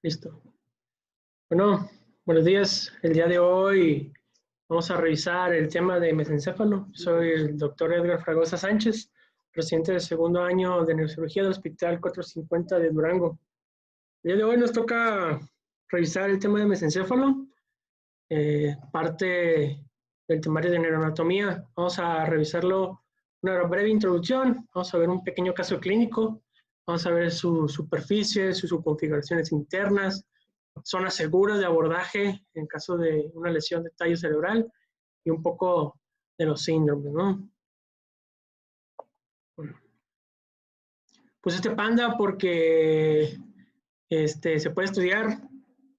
Listo. Bueno, buenos días. El día de hoy vamos a revisar el tema de mesencéfalo. Soy el doctor Edgar Fragosa Sánchez, residente del segundo año de neurocirugía del Hospital 450 de Durango. El día de hoy nos toca revisar el tema de mesencéfalo, parte del temario de neuroanatomía. Vamos a revisarlo, una breve introducción, vamos a ver un pequeño caso clínico, vamos a ver su superficie, sus configuraciones internas, zonas seguras de abordaje en caso de una lesión de tallo cerebral y un poco de los síndromes, ¿no? Bueno, pues este panda porque se puede estudiar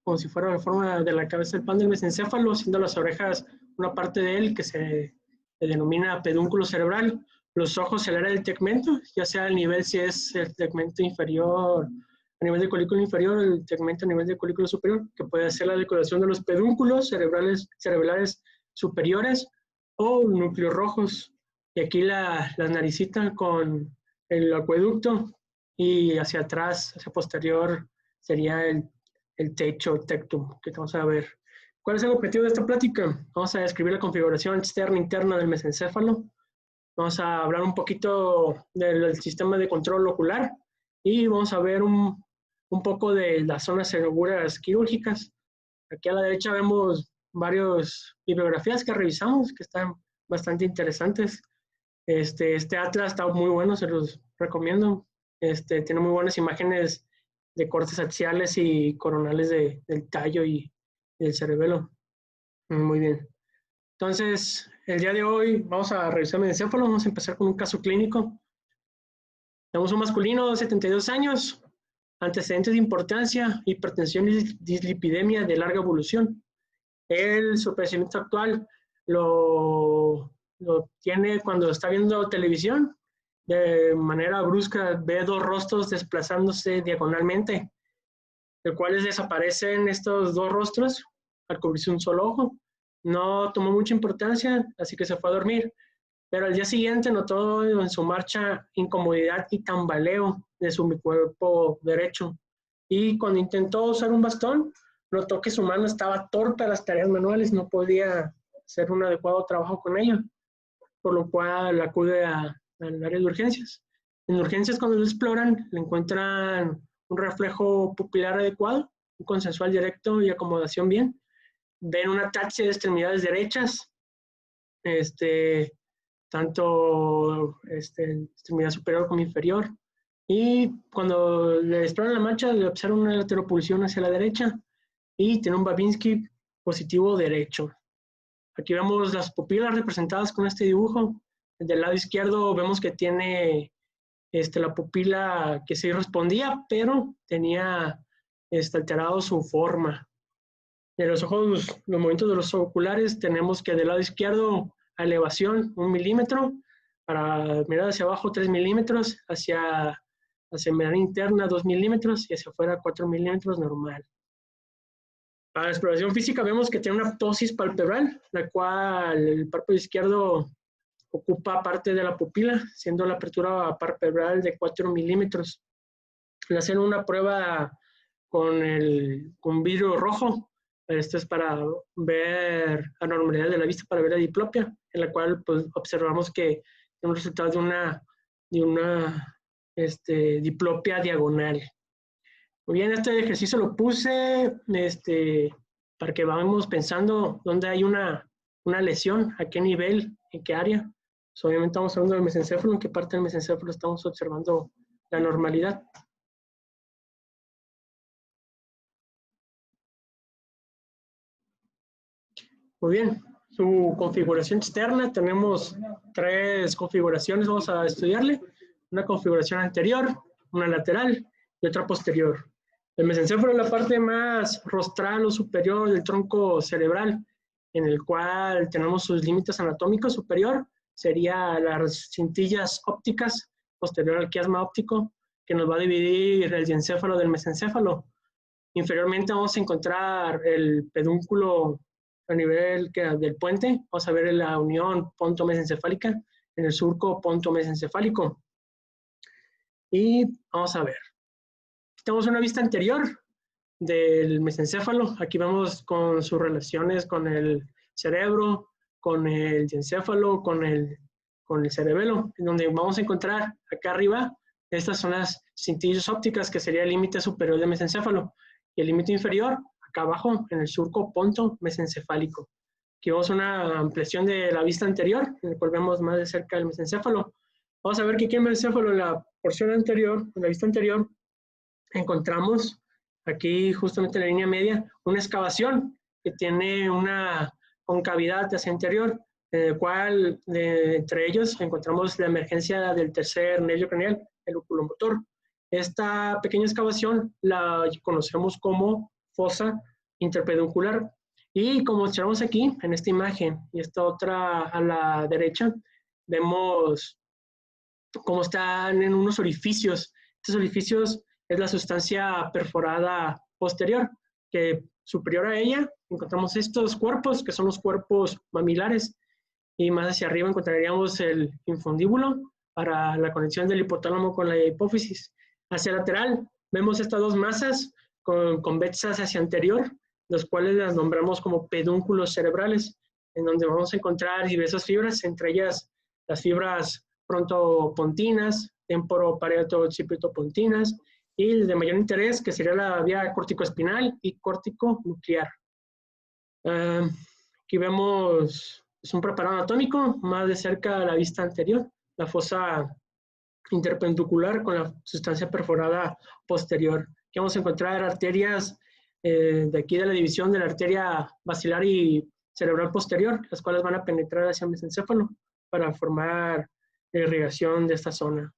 como si fuera la forma de la cabeza del panda del mesencéfalo, siendo las orejas una parte de él que se denomina pedúnculo cerebral, los ojos el área del tegmento, ya sea el nivel si es el tegmento inferior a nivel de colículo inferior, el tegmento a nivel de colículo superior, que puede ser la decoración de los pedúnculos cerebrales superiores o núcleos rojos. Y aquí la naricita con el acueducto y hacia atrás, hacia posterior, sería el techo, el tectum, que vamos a ver. ¿Cuál es el objetivo de esta plática? Vamos a describir la configuración externa e interna del mesencéfalo. Vamos a hablar un poquito del sistema de control ocular y vamos a ver un poco de las zonas seguras quirúrgicas. Aquí a la derecha vemos varias bibliografías que revisamos que están bastante interesantes. Este atlas está muy bueno, se los recomiendo. Tiene muy buenas imágenes de cortes axiales y coronales del tallo y del cerebelo. Muy bien. Entonces, el día de hoy vamos a revisar el mesencéfalo. Vamos a empezar con un caso clínico. Tenemos un masculino de 72 años, antecedentes de importancia, hipertensión y dislipidemia de larga evolución. Su padecimiento actual lo tiene cuando está viendo televisión. De manera brusca ve dos rostros desplazándose diagonalmente, de cuales desaparecen estos dos rostros al cubrirse un solo ojo. No tomó mucha importancia, así que se fue a dormir. Pero al día siguiente notó en su marcha incomodidad y tambaleo de su cuerpo derecho. Y cuando intentó usar un bastón, notó que su mano estaba torpe a las tareas manuales, no podía hacer un adecuado trabajo con ella, por lo cual acude al área de urgencias. En urgencias, cuando lo exploran, le encuentran un reflejo pupilar adecuado, un consensual directo y acomodación bien. Ven una ataxia de extremidades derechas, tanto extremidad superior como inferior. Y cuando le exploran la mancha, le observan una lateropulsión hacia la derecha y tiene un Babinski positivo derecho. Aquí vemos las pupilas representadas con este dibujo. Del lado izquierdo vemos que tiene la pupila que sí respondía, pero tenía alterado su forma. De los ojos, los movimientos de los oculares, tenemos que del lado izquierdo a elevación 1 milímetro, para mirar hacia abajo 3 milímetros, hacia membrana interna 2 milímetros y hacia afuera 4 milímetros normal. Para la exploración física vemos que tiene una ptosis palpebral, la cual el párpado izquierdo ocupa parte de la pupila, siendo la apertura palpebral de 4 milímetros. Le hacen una prueba con vidrio rojo. Esto es para ver anormalidad de la vista, para ver la diplopia, en la cual pues, observamos que es un resultado de una diplopia diagonal. Muy bien, este ejercicio lo puse para que vamos pensando dónde hay una lesión, a qué nivel, en qué área. Pues, obviamente estamos hablando del mesencéfalo, en qué parte del mesencéfalo estamos observando la normalidad. Muy bien, su configuración externa, tenemos 3 configuraciones, vamos a estudiarle. Una configuración anterior, una lateral y otra posterior. El mesencéfalo es la parte más rostral o superior del tronco cerebral, en el cual tenemos sus límites anatómicos. Superior sería las cintillas ópticas, posterior al quiasma óptico, que nos va a dividir el diencéfalo del mesencéfalo. Inferiormente vamos a encontrar el pedúnculo a nivel del puente. Vamos a ver la unión ponto-mesencefálica en el surco ponto-mesencefálico. Y vamos a ver. Tenemos una vista anterior. del mesencéfalo. Aquí vemos con sus relaciones con el cerebro, con el diencéfalo, con el cerebelo, en donde vamos a encontrar acá arriba, estas son las cintillas ópticas, que sería el límite superior del mesencéfalo, y el límite inferior, acá abajo, en el surco ponto mesencefálico. Aquí vemos una ampliación de la vista anterior, en el cual vemos más de cerca el mesencéfalo. Vamos a ver que aquí en el mesencéfalo, en la porción anterior, en la vista anterior, encontramos aquí justamente en la línea media una excavación que tiene una concavidad hacia interior, en el cual entre ellos encontramos la emergencia del tercer nervio craneal, el oculomotor. Esta pequeña excavación la conocemos como fosa interpeduncular, y como observamos aquí en esta imagen y esta otra a la derecha, vemos cómo están en unos orificios. Estos orificios es la sustancia perforada posterior, que superior a ella encontramos estos cuerpos, que son los cuerpos mamilares, y más hacia arriba encontraríamos el infundíbulo para la conexión del hipotálamo con la hipófisis. Hacia lateral vemos estas dos masas convexas hacia anterior, los cuales las nombramos como pedúnculos cerebrales, en donde vamos a encontrar diversas fibras, entre ellas las fibras frontopontinas, temporoparieto-occipitopontinas, y de mayor interés, que sería la vía corticoespinal y córtico-nuclear. Aquí vemos un preparado anatómico, más de cerca a la vista anterior, la fosa interpenducular con la sustancia perforada posterior. Aquí vamos a encontrar arterias de aquí de la división de la arteria basilar y cerebral posterior, las cuales van a penetrar hacia el mesencéfalo para formar la irrigación de esta zona.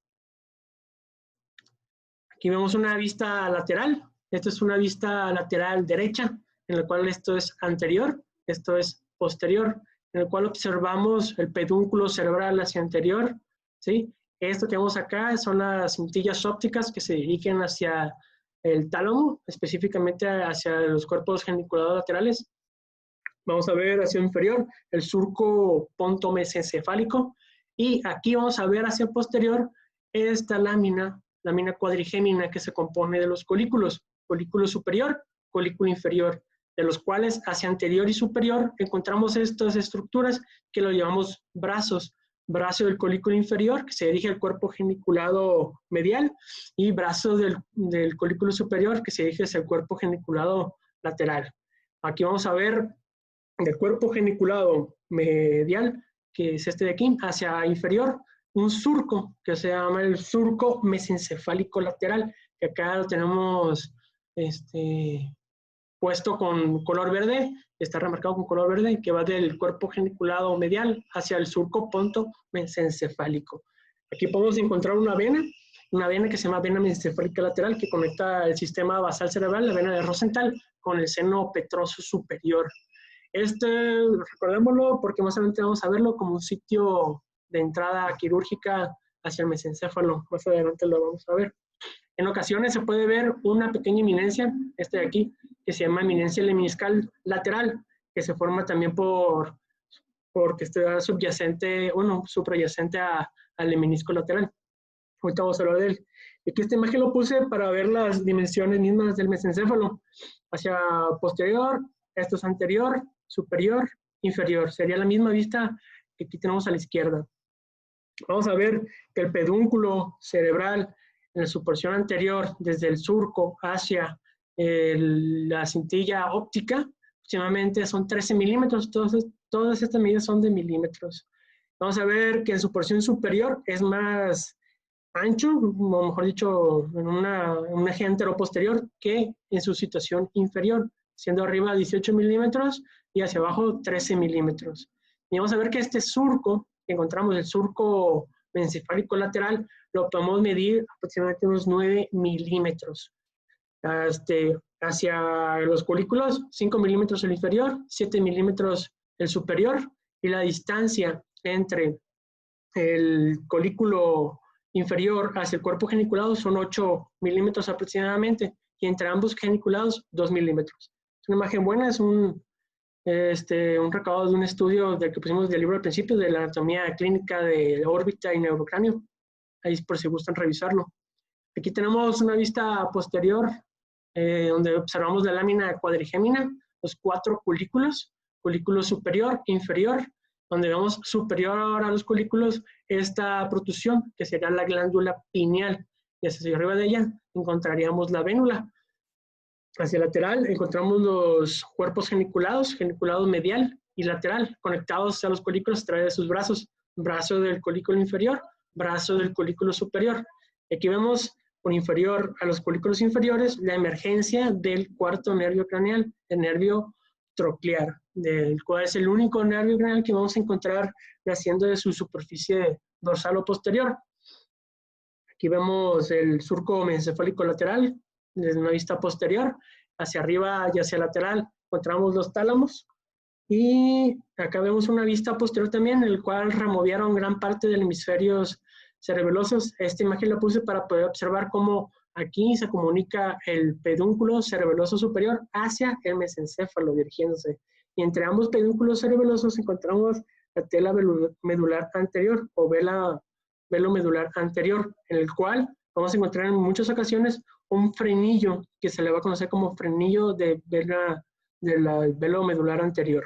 Aquí vemos una vista lateral. Esta es una vista lateral derecha, en la cual esto es anterior, esto es posterior, en el cual observamos el pedúnculo cerebral hacia anterior, ¿sí? Esto que vemos acá son las cintillas ópticas que se dirigen hacia el tálamo, específicamente hacia los cuerpos geniculados laterales. Vamos a ver hacia el inferior el surco pontomesencefálico, y aquí vamos a ver hacia el posterior esta lámina cuadrigémina, que se compone de los colículo superior, colículo inferior, de los cuales hacia anterior y superior encontramos estas estructuras que lo llamamos brazos. Brazo del colículo inferior, que se dirige al cuerpo geniculado medial, y brazo del colículo superior, que se dirige hacia el cuerpo geniculado lateral. Aquí vamos a ver del cuerpo geniculado medial, que es este de aquí, hacia inferior, un surco que se llama el surco mesencefálico lateral, que acá lo tenemos puesto con color verde, está remarcado con color verde, que va del cuerpo geniculado medial hacia el surco ponto mesencefálico. Aquí podemos encontrar una vena que se llama vena mesencefálica lateral, que conecta el sistema basal cerebral, la vena de Rosenthal, con el seno petroso superior. Recordémoslo porque más adelante vamos a verlo como un sitio de entrada quirúrgica hacia el mesencéfalo. Más adelante lo vamos a ver. En ocasiones se puede ver una pequeña eminencia, de aquí, que se llama eminencia lemniscal lateral, que se forma también porque está subyacente, suprayacente al menisco lateral. Ahorita vamos a hablar de él. Aquí esta imagen lo puse para ver las dimensiones mismas del mesencéfalo. Hacia posterior, esto es anterior, superior, inferior. Sería la misma vista que aquí tenemos a la izquierda. Vamos a ver que el pedúnculo cerebral en su porción anterior, desde el surco hacia la cintilla óptica, aproximadamente son 13 milímetros. Todas estas medidas son de milímetros. Vamos a ver que en su porción superior es más ancho, o mejor dicho, en un eje anteroposterior, que en su situación inferior, siendo arriba 18 milímetros y hacia abajo 13 milímetros. Y vamos a ver que este surco, que encontramos el surco mesencefálico lateral, lo podemos medir aproximadamente unos 9 milímetros. Hacia los colículos, 5 milímetros el inferior, 7 milímetros el superior, y la distancia entre el colículo inferior hacia el cuerpo geniculado son 8 milímetros aproximadamente, y entre ambos geniculados 2 milímetros. Es una imagen buena, es un recabado de un estudio del que pusimos del libro al principio, de la anatomía clínica de órbita y neurocráneo. Ahí por si gustan revisarlo. Aquí tenemos una vista posterior donde observamos la lámina cuadrigémina, los 4 colículos, colículo superior, inferior, donde vemos superior a los colículos esta protrusión, que sería la glándula pineal, y hacia arriba de ella encontraríamos la vénula. Hacia lateral encontramos los cuerpos geniculados, geniculado medial y lateral, conectados a los colículos a través de sus brazos, brazo del colículo inferior, brazo del colículo superior. Aquí vemos por inferior a los colículos inferiores la emergencia del cuarto nervio craneal, el nervio troclear, del cual es el único nervio craneal que vamos a encontrar naciendo de su superficie dorsal o posterior. Aquí vemos el surco mesencefálico lateral, desde una vista posterior, hacia arriba y hacia lateral encontramos los tálamos, y acá vemos una vista posterior también, en el cual removieron gran parte de los hemisferios cerebelosos. Esta imagen la puse para poder observar cómo aquí se comunica el pedúnculo cerebeloso superior hacia el mesencéfalo dirigiéndose. Y entre ambos pedúnculos cerebelosos encontramos la tela medular anterior o velo medular anterior, en el cual vamos a encontrar en muchas ocasiones un frenillo que se le va a conocer como frenillo del velo medular anterior.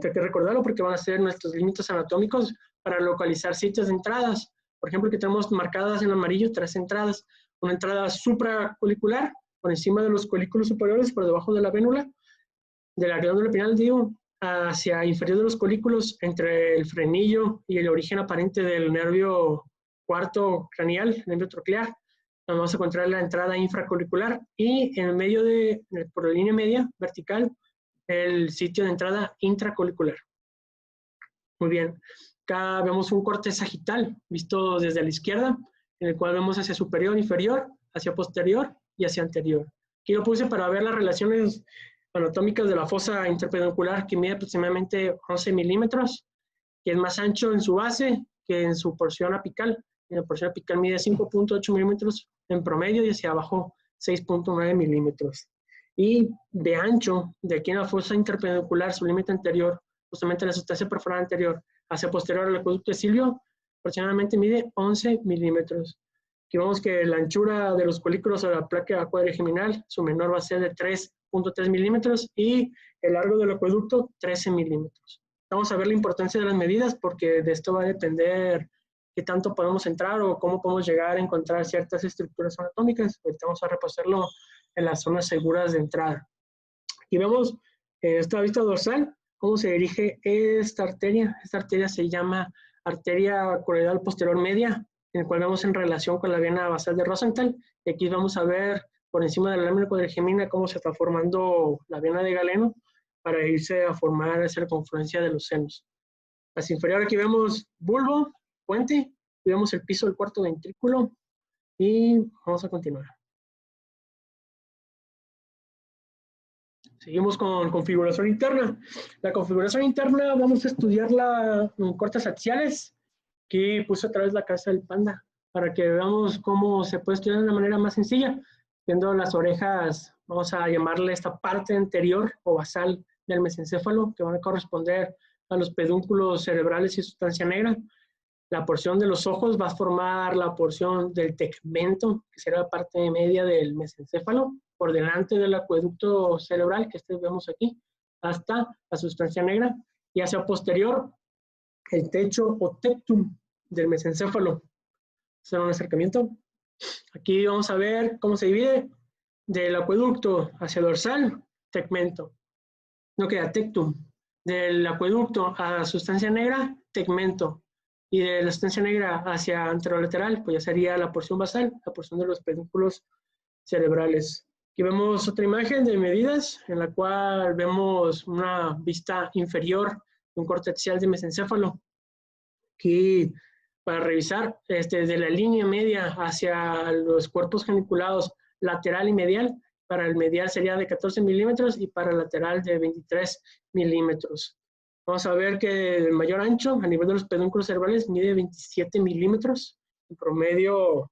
Hay que recordarlo porque van a ser nuestros límites anatómicos para localizar sitios de entradas. Por ejemplo, que tenemos marcadas en amarillo 3 entradas. Una entrada supracolicular, por encima de los colículos superiores, por debajo de la vénula, de la glándula pineal, digo, hacia inferior de los colículos, entre el frenillo y el origen aparente del nervio cuarto craneal, el nervio troclear. Vamos a encontrar la entrada infracolicular y en el medio por la línea media vertical, el sitio de entrada intracolicular. Muy bien. Acá vemos un corte sagital visto desde la izquierda, en el cual vemos hacia superior, inferior, hacia posterior y hacia anterior. Aquí lo puse para ver las relaciones anatómicas de la fosa interpeduncular, que mide aproximadamente 11 milímetros, que es más ancho en su base que en su porción apical. En la porción apical mide 5.8 milímetros en promedio y hacia abajo 6.9 milímetros. Y de ancho, de aquí en la fosa interpeduncular, su límite anterior, justamente la sustancia perforada anterior, hacia posterior al acueducto de Silvio, aproximadamente mide 11 milímetros. Aquí vemos que la anchura de los colículos de la placa cuadrigeminal, su menor va a ser de 3.3 milímetros y el largo del acueducto 13 milímetros. Vamos a ver la importancia de las medidas porque de esto va a depender qué tanto podemos entrar o cómo podemos llegar a encontrar ciertas estructuras anatómicas. Ahorita vamos a repasarlo en las zonas seguras de entrada. Aquí vemos en esta vista dorsal cómo se dirige esta arteria. Esta arteria se llama arteria coroidal posterior media, en el cual vemos en relación con la vena basal de Rosenthal. Y aquí vamos a ver por encima de la lámina cuadrigemina cómo se está formando la vena de Galeno para irse a formar esa circunferencia de los senos. Hacia inferior aquí vemos bulbo, puente, y vemos el piso del cuarto ventrículo y vamos a continuar. Seguimos con configuración interna. La configuración interna vamos a estudiarla en cortes axiales que puse a través de la cabeza del panda para que veamos cómo se puede estudiar de una manera más sencilla. Viendo las orejas, vamos a llamarle esta parte anterior o basal del mesencéfalo, que van a corresponder a los pedúnculos cerebrales y sustancia negra. La porción de los ojos va a formar la porción del tegmento, que será la parte media del mesencéfalo, por delante del acueducto cerebral, que vemos aquí, hasta la sustancia negra, y hacia posterior, el techo o tectum del mesencéfalo. Será un acercamiento. Aquí vamos a ver cómo se divide del acueducto hacia dorsal, tegmento. No queda tectum. Del acueducto a sustancia negra, tegmento. Y de la sustancia negra hacia anterolateral, pues ya sería la porción basal, la porción de los pedúnculos cerebrales. Aquí vemos otra imagen de medidas, en la cual vemos una vista inferior de un corte axial de mesencéfalo. Aquí, para revisar, desde la línea media hacia los cuerpos geniculados lateral y medial, para el medial sería de 14 milímetros y para el lateral de 23 milímetros. Vamos a ver que el mayor ancho a nivel de los pedúnculos cerebrales mide 27 milímetros, en promedio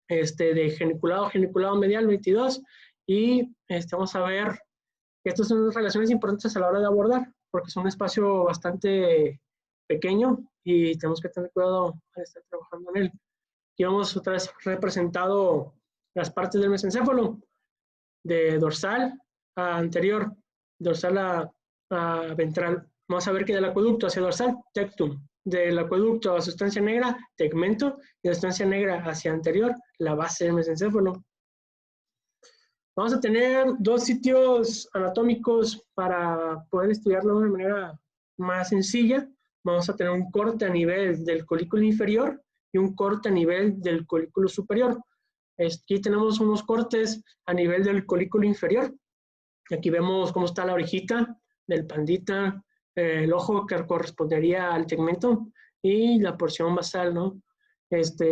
de geniculado medial 22, y vamos a ver que estas son relaciones importantes a la hora de abordar, porque es un espacio bastante pequeño y tenemos que tener cuidado al estar trabajando en él. Aquí vemos otra vez representado las partes del mesencéfalo. de dorsal a anterior, dorsal a ventral. Vamos a ver que del acueducto hacia dorsal, tectum. Del acueducto a sustancia negra, tegmento. Y de sustancia negra hacia anterior, la base del mesencéfalo. Vamos a tener dos sitios anatómicos para poder estudiarlo de una manera más sencilla. Vamos a tener un corte a nivel del colículo inferior y un corte a nivel del colículo superior. Aquí tenemos unos cortes a nivel del colículo inferior. Aquí vemos cómo está la orejita del pandita, el ojo que correspondería al tegmento y la porción basal, ¿no?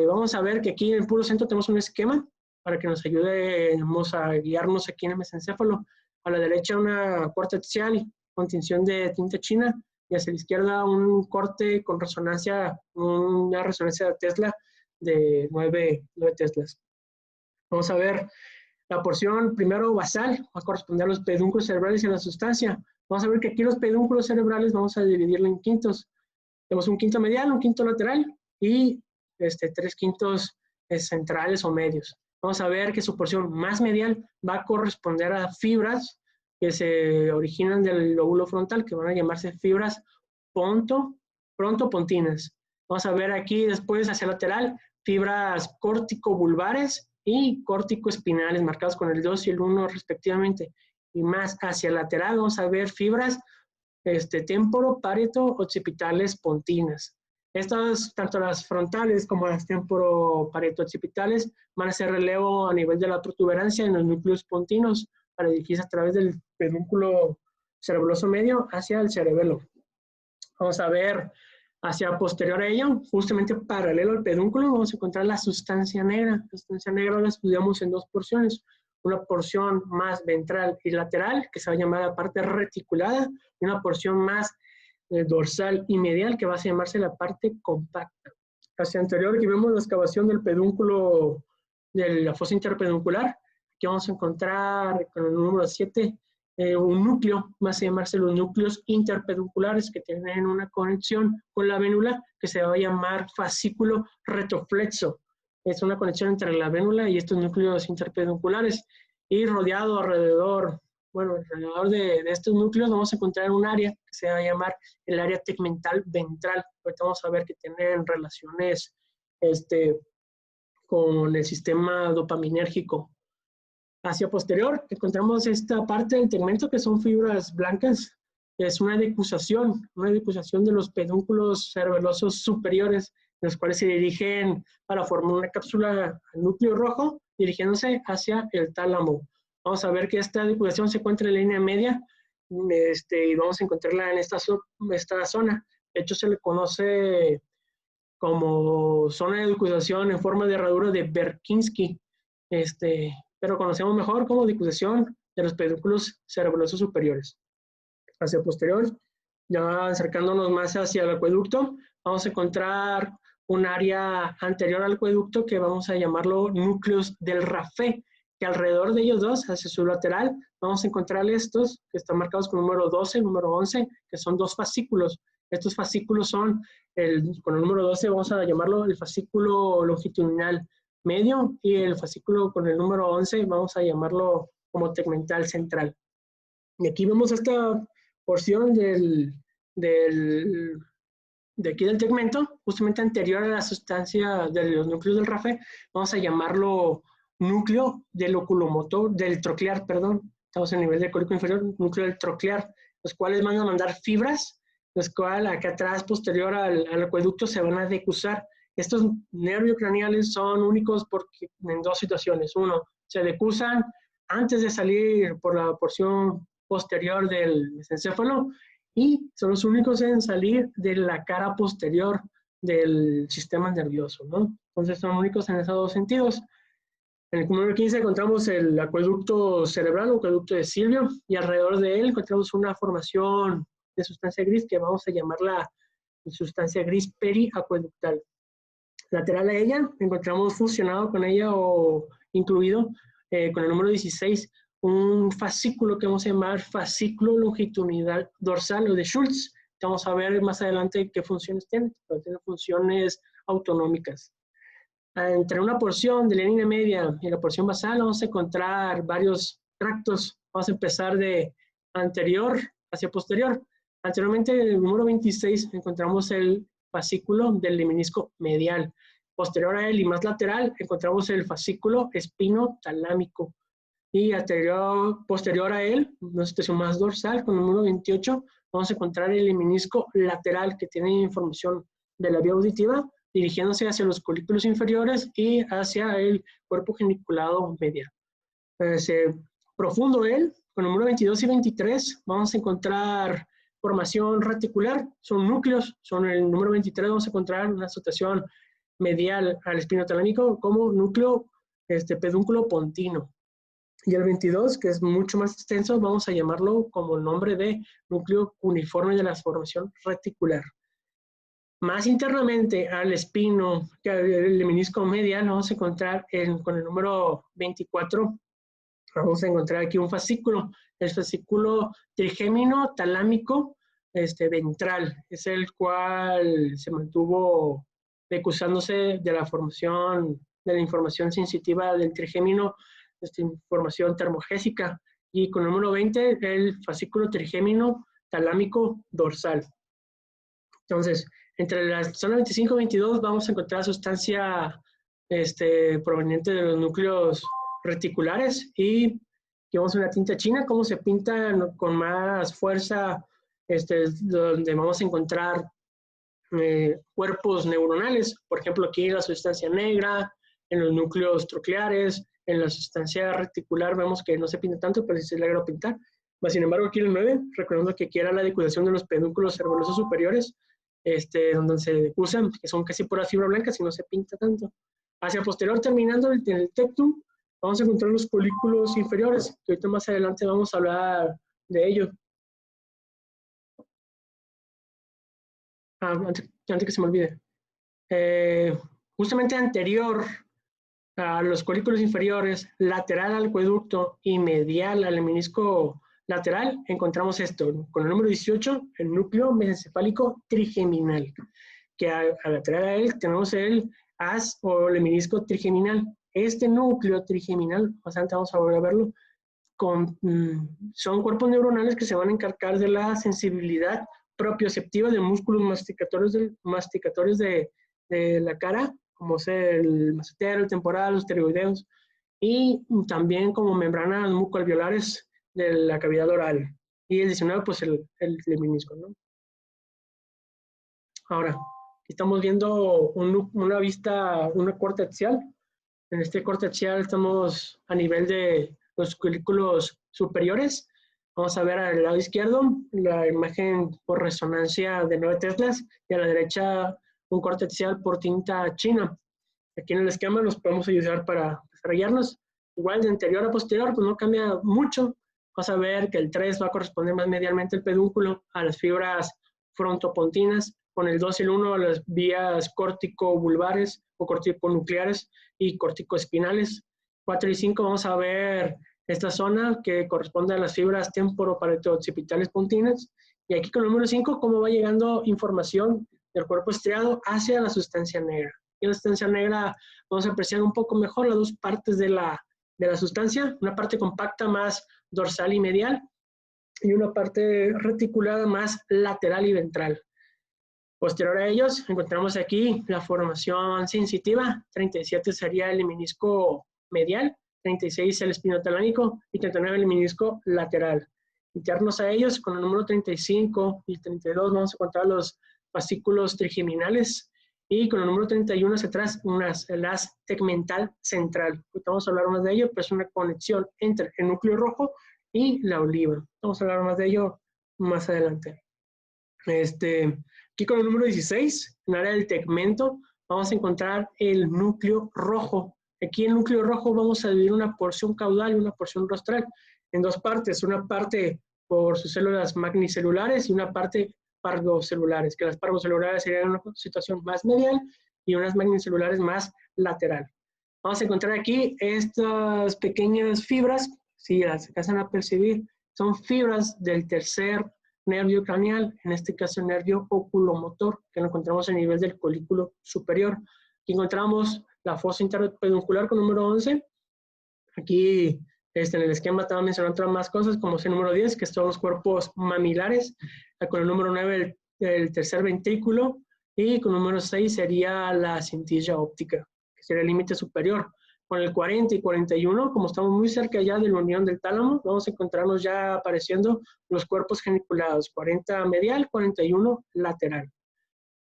Vamos a ver que aquí en el puro centro tenemos un esquema para que nos ayude a guiarnos aquí en el mesencéfalo. A la derecha una corte axial con tinción de tinta china y hacia la izquierda un corte con resonancia, una resonancia de Tesla de 9 teslas. Vamos a ver la porción primero basal, va a corresponder a los pedúnculos cerebrales y a la sustancia. Vamos a ver que aquí los pedúnculos cerebrales vamos a dividirlo en quintos. Tenemos un quinto medial, un quinto lateral y 3 quintos centrales o medios. Vamos a ver que su porción más medial va a corresponder a fibras que se originan del lóbulo frontal, que van a llamarse fibras frontopontinas. Vamos a ver aquí después hacia lateral fibras córtico-vulvares y córtico-espinales, marcados con el 2 y el 1 respectivamente. Y más hacia lateral vamos a ver fibras temporo-parieto-occipitales pontinas. Estas, tanto las frontales como las temporo-parieto-occipitales, van a hacer relevo a nivel de la protuberancia en los núcleos pontinos para dirigirse a través del pedúnculo cerebeloso medio hacia el cerebelo. Vamos a ver hacia posterior a ello, justamente paralelo al pedúnculo, vamos a encontrar la sustancia negra. La sustancia negra la estudiamos en dos porciones. Una porción más ventral y lateral, que se va a llamar la parte reticulada, y una porción más dorsal y medial, que va a llamarse la parte compacta. Hacia anterior, aquí vemos la excavación del pedúnculo de la fosa interpeduncular. Aquí vamos a encontrar con el número 7 un núcleo, va a llamarse los núcleos interpedunculares, que tienen una conexión con la vénula que se va a llamar fascículo retroflexo. Es una conexión entre la vénula y estos núcleos interpedunculares. Y rodeado alrededor de estos núcleos vamos a encontrar un área que se va a llamar el área tegmental ventral. Ahorita vamos a ver que tienen relaciones con el sistema dopaminérgico. Hacia posterior encontramos esta parte del tegmento que son fibras blancas. Es una decusación de los pedúnculos cerebelosos superiores, los cuales se dirigen para formar una cápsula al núcleo rojo, dirigiéndose hacia el tálamo. Vamos a ver que esta decusación se encuentra en la línea media y vamos a encontrarla en esta zona. De hecho, se le conoce como zona de decusación en forma de herradura de Berkínsky, pero conocemos mejor como decusación de los pedúnculos cerebelosos superiores. Hacia posterior, ya acercándonos más hacia el acueducto, vamos a encontrar un área anterior al acueducto que vamos a llamarlo núcleos del Raffet, que alrededor de ellos dos, hacia su lateral, vamos a encontrar estos que están marcados con número 12, número 11, que son dos fascículos. Estos fascículos son, con el número 12 vamos a llamarlo el fascículo longitudinal medio y el fascículo con el número 11 vamos a llamarlo como tegmental central. Y aquí vemos esta porción de aquí del tegmento, justamente anterior a la sustancia de los núcleos del Raffet, vamos a llamarlo núcleo del oculomotor, del troclear, perdón. Estamos en el nivel del cólico inferior, núcleo del troclear, los cuales van a mandar fibras, los cuales acá atrás, posterior al acueducto, se van a decusar. Estos nervios craneales son únicos porque, en dos situaciones. Uno, se decusan antes de salir por la porción posterior del mesencéfalo y son los únicos en salir de la cara posterior del sistema nervioso, ¿no? Entonces son únicos en esos dos sentidos. En el número 15 encontramos el acueducto cerebral, o acueducto de Silvio, y alrededor de él encontramos una formación de sustancia gris que vamos a llamarla sustancia gris periacueductal. Lateral a ella, encontramos fusionado con ella o incluido con el número 16 un fascículo que vamos a llamar fascículo longitudinal dorsal o de Schultz. Vamos a ver más adelante qué funciones tiene, pero tiene funciones autonómicas. Entre una porción de la línea media y la porción basal vamos a encontrar varios tractos. Vamos a empezar de anterior hacia posterior. Anteriormente, en el número 26, encontramos el fascículo del lemnisco medial. Posterior a él y más lateral, encontramos el fascículo espinotalámico. Y posterior a él, una situación más dorsal, con el número 28, vamos a encontrar el lemnisco lateral, que tiene información de la vía auditiva, dirigiéndose hacia los colículos inferiores y hacia el cuerpo geniculado medial. Profundo él, con el número 22 y 23, vamos a encontrar formación reticular, son núcleos, son el número 23, vamos a encontrar una asociación medial al espinotalámico como núcleo pedúnculo pontino. Y el 22, que es mucho más extenso, vamos a llamarlo como el nombre de núcleo uniforme de la formación reticular. Más internamente al espino, que el lemnisco medial, vamos a encontrar con el número 24, vamos a encontrar aquí un fascículo, el fascículo trigémino talámico ventral, es el cual se mantuvo decusándose de la formación de la información sensitiva del trigémino, información termogésica, y con el número 20 el fascículo trigémino talámico dorsal. Entonces, entre la zona 25 y 22 vamos a encontrar sustancia proveniente de los núcleos reticulares, y aquí vamos a una tinta china, cómo se pinta con más fuerza, donde vamos a encontrar cuerpos neuronales, por ejemplo aquí la sustancia negra, en los núcleos trocleares, en la sustancia reticular vemos que no se pinta tanto, pero sí se logra pintar. Sin embargo, aquí en el 9, recordando que aquí era la decusación de los pedúnculos cerebelosos superiores, donde se decusan, que son casi pura fibra blanca, si no se pinta tanto. Hacia posterior, terminando en el tectum, vamos a encontrar los colículos inferiores, que ahorita más adelante vamos a hablar de ello. Antes que se me olvide. Justamente anterior a los colículos inferiores, lateral al acueducto y medial al lemnisco lateral, encontramos esto, con el número 18, el núcleo mesencefálico trigeminal, que al lateral a él tenemos el as o lemnisco trigeminal. Este núcleo trigeminal, bastante vamos a volver a verlo, son cuerpos neuronales que se van a encargar de la sensibilidad propioceptiva de músculos masticatorios de la cara, como es el massetero, el temporal, los pterygoideos, y también como membranas mucoalveolares de la cavidad oral. Y el 19, pues el lemnisco, ¿no? Ahora, estamos viendo una corte axial. En este corte axial estamos a nivel de los colículos superiores. Vamos a ver al lado izquierdo la imagen por resonancia de 9 teslas y a la derecha un corte axial por tinta china. Aquí en el esquema los podemos ayudar para desarrollarnos. Igual de anterior a posterior, pues no cambia mucho. Vas a ver que el 3 va a corresponder más medialmente el pedúnculo a las fibras frontopontinas, con el 2 y el 1 a las vías córtico-vulvares o corticonucleares y corticoespinales. 4 y 5 vamos a ver esta zona que corresponde a las fibras temporoparieto-occipitales pontinas. Y aquí con el número 5, cómo va llegando información del cuerpo estriado hacia la sustancia negra. Y en la sustancia negra vamos a apreciar un poco mejor las dos partes de la sustancia, una parte compacta más dorsal y medial, y una parte reticulada más lateral y ventral. Posterior a ellos, encontramos aquí la formación sensitiva. 37 sería el lemnisco medial, 36 el espinotalámico y 39 el lemnisco lateral. Internos a ellos, con el número 35 y 32 vamos a encontrar los fascículos trigeminales, y con el número 31 hacia atrás, el haz tegmental central. Vamos a hablar más de ello, pero es una conexión entre el núcleo rojo y la oliva. Vamos a hablar más de ello más adelante. Aquí con el número 16, en el área del tegmento, vamos a encontrar el núcleo rojo. Aquí en el núcleo rojo vamos a dividir una porción caudal y una porción rostral en dos partes. Una parte por sus células magnicelulares y una parte parvocelulares, que las parvocelulares serían una situación más medial y unas magnicelulares más lateral. Vamos a encontrar aquí estas pequeñas fibras, si las alcanzan a percibir, son fibras del tercer nervio craneal, en este caso el nervio oculomotor, que lo encontramos a nivel del colículo superior. Aquí encontramos la fosa interpeduncular con número 11. Aquí En el esquema estaba mencionando otras más cosas, como es el número 10, que son los cuerpos mamilares, con el número 9 el tercer ventrículo, y con el número 6 sería la cintilla óptica, que sería el límite superior. Con el 40 y 41, como estamos muy cerca ya de la unión del tálamo, vamos a encontrarnos ya apareciendo los cuerpos geniculados, 40 medial, 41 lateral.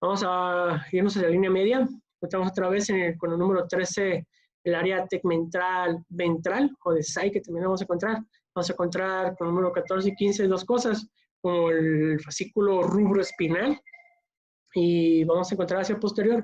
Vamos a irnos a la línea media, encontramos otra vez con el número 13 el área tegmental ventral, o de SAI, que también vamos a encontrar. Vamos a encontrar con el número 14 y 15 dos cosas, como el fascículo rubroespinal, y vamos a encontrar hacia posterior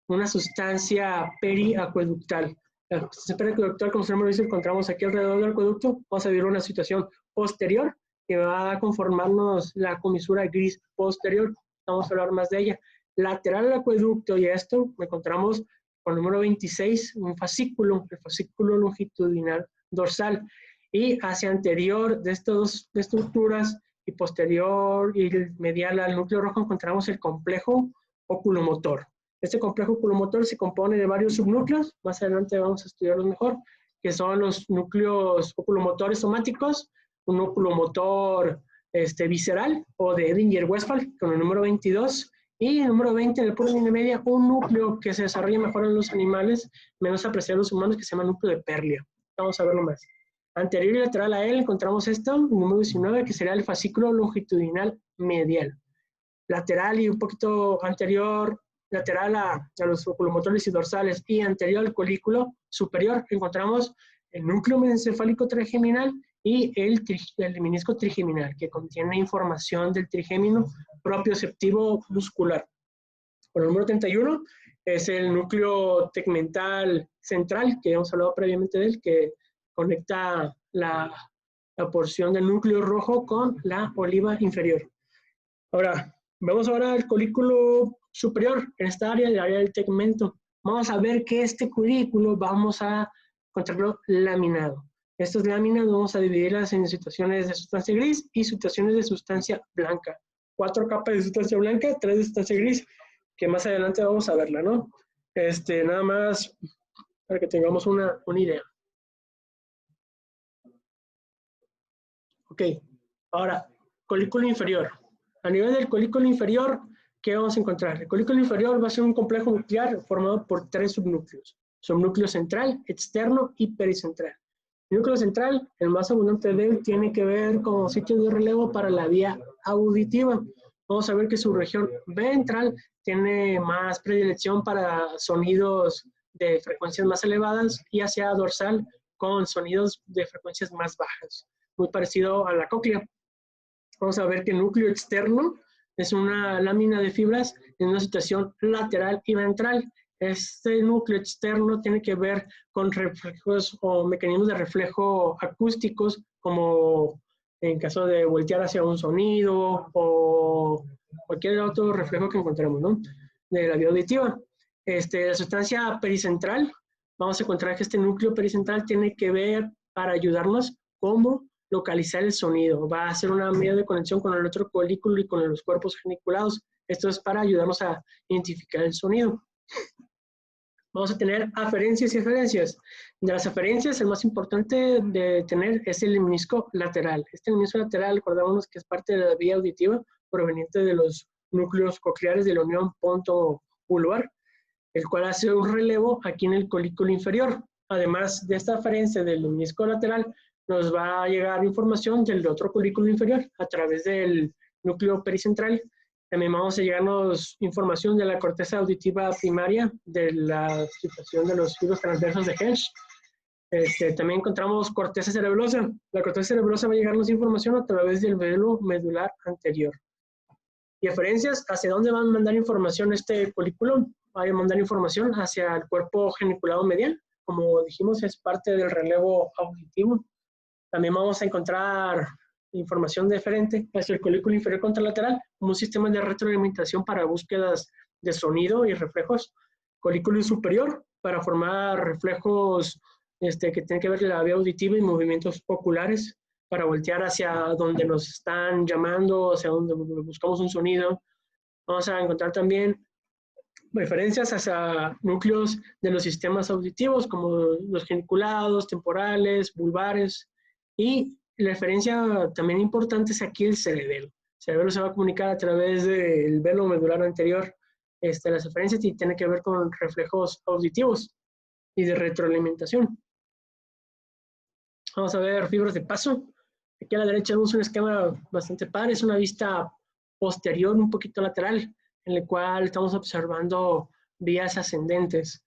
una sustancia periacueductal. La sustancia periacueductal, como su nombre dice, encontramos aquí alrededor del acueducto. Vamos a vivir una situación posterior que va a conformarnos la comisura gris posterior. Vamos a hablar más de ella. Lateral al acueducto y esto encontramos con el número 26 un fascículo, el fascículo longitudinal dorsal, y hacia anterior de estas dos estructuras y posterior y medial al núcleo rojo encontramos el complejo oculomotor. Este complejo oculomotor se compone de varios subnúcleos, más adelante vamos a estudiarlos mejor, que son los núcleos oculomotores somáticos, un oculomotor visceral o de Edinger-Westphal con el número 22, y el número 20 en el puro línea media, un núcleo que se desarrolla mejor en los animales, menos apreciado en los humanos, que se llama núcleo de Perlia. Vamos a verlo más. Anterior y lateral a él encontramos esto, el número 19, que sería el fascículo longitudinal medial. Lateral y un poquito anterior, lateral a los oculomotores y dorsales, y anterior al colículo superior, encontramos el núcleo mesencefálico trigeminal y el menisco trigeminal, que contiene información del trigémino propioceptivo muscular. Por el número 31 es el núcleo tegmental central, que hemos hablado previamente de él, que conecta la porción del núcleo rojo con la oliva inferior. Ahora, vemos ahora el colículo superior, en esta área, el área del tegmento. Vamos a ver que este colículo vamos a encontrarlo laminado. Estas láminas vamos a dividirlas en situaciones de sustancia gris y situaciones de sustancia blanca. 4 capas de sustancia blanca, 3 de sustancia gris, que más adelante vamos a verla, ¿no? Nada más para que tengamos una idea. Ok, ahora, colículo inferior. A nivel del colículo inferior, ¿qué vamos a encontrar? El colículo inferior va a ser un complejo nuclear formado por 3 subnúcleos. Subnúcleo central, externo y pericentral. El núcleo central, el más abundante de él, tiene que ver con sitios de relevo para la vía auditiva. Vamos a ver que su región ventral tiene más predilección para sonidos de frecuencias más elevadas y hacia dorsal con sonidos de frecuencias más bajas, muy parecido a la cóclea. Vamos a ver que el núcleo externo es una lámina de fibras en una situación lateral y ventral. Este núcleo externo tiene que ver con reflejos o mecanismos de reflejo acústicos, como en caso de voltear hacia un sonido o cualquier otro reflejo que encontremos, ¿no? De la vía auditiva. La sustancia pericentral, vamos a encontrar que este núcleo pericentral tiene que ver para ayudarnos cómo localizar el sonido. Va a hacer una medida de conexión con el otro colículo y con los cuerpos geniculados. Esto es para ayudarnos a identificar el sonido. Vamos a tener aferencias y eferencias. De las aferencias, el más importante de tener es el menisco lateral. Este menisco lateral, recordamos que es parte de la vía auditiva proveniente de los núcleos cocleares de la unión ponto-vulvar, el cual hace un relevo aquí en el colículo inferior. Además de esta aferencia del menisco lateral, nos va a llegar información del otro colículo inferior a través del núcleo pericentral. También vamos a llegarnos información de la corteza auditiva primaria, de la situación de los fibros transversos de Hensch. También encontramos corteza cerebrosa. La corteza cerebrosa va a llegarnos información a través del velo medular anterior. Y eferencias, ¿hacia dónde van a mandar información este colículo? Va a mandar información hacia el cuerpo geniculado medial. Como dijimos, es parte del relevo auditivo. También vamos a encontrar información deferente hacia el colículo inferior contralateral, como un sistema de retroalimentación para búsquedas de sonido y reflejos. Colículo superior, para formar reflejos que tienen que ver con la vía auditiva y movimientos oculares, para voltear hacia donde nos están llamando, hacia donde buscamos un sonido. Vamos a encontrar también referencias hacia núcleos de los sistemas auditivos, como los geniculados, temporales, vulvares, Y la referencia también importante es aquí el cerebelo. El cerebelo se va a comunicar a través del velo medular anterior. Las referencias y tiene que ver con reflejos auditivos y de retroalimentación. Vamos a ver fibras de paso. Aquí a la derecha vemos un esquema bastante padre. Es una vista posterior, un poquito lateral, en el cual estamos observando vías ascendentes.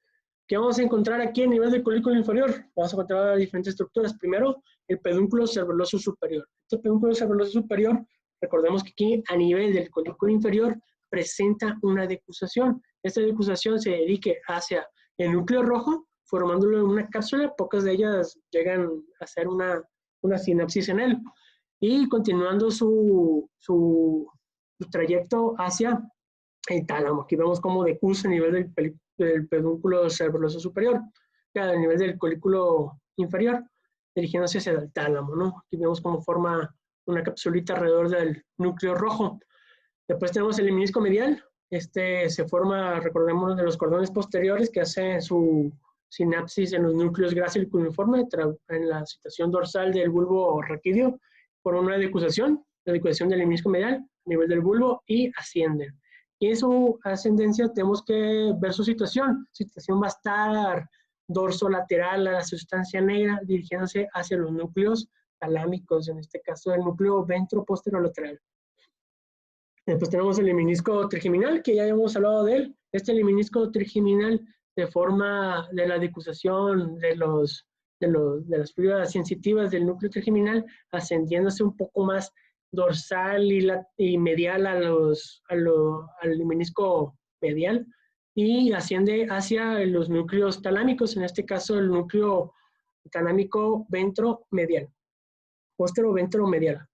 ¿Qué vamos a encontrar aquí a nivel del colículo inferior? Vamos a encontrar diferentes estructuras. Primero, el pedúnculo cerebeloso superior. Este pedúnculo cerebeloso superior, recordemos que aquí a nivel del colículo inferior presenta una decusación. Esta decusación se dedique hacia el núcleo rojo, formándolo en una cápsula. Pocas de ellas llegan a hacer una sinapsis en él. Y continuando su trayecto hacia el tálamo. Aquí vemos cómo decusa a nivel del pedúnculo cerebeloso superior, a nivel del colículo inferior, dirigiéndose hacia el tálamo, ¿no? Aquí vemos cómo forma una capsulita alrededor del núcleo rojo. Después tenemos el lemnisco medial. Se forma, recordemos, de los cordones posteriores que hacen su sinapsis en los núcleos grácil y cuneiforme en la situación dorsal del bulbo raquídeo por una decusación, la decusación del lemnisco medial a nivel del bulbo y asciende. Y en su ascendencia tenemos que ver su situación. Su situación va a estar dorsolateral a la sustancia negra, dirigiéndose hacia los núcleos talámicos, en este caso el núcleo ventroposterolateral. Después tenemos el lemnisco trigeminal, que ya habíamos hablado de él. Este lemnisco trigeminal de forma de la decusación de las fibras sensitivas del núcleo trigeminal, ascendiéndose un poco más dorsal y medial al lemnisco medial, y asciende hacia los núcleos talámicos, en este caso el núcleo talámico ventromedial, postero-ventromedial.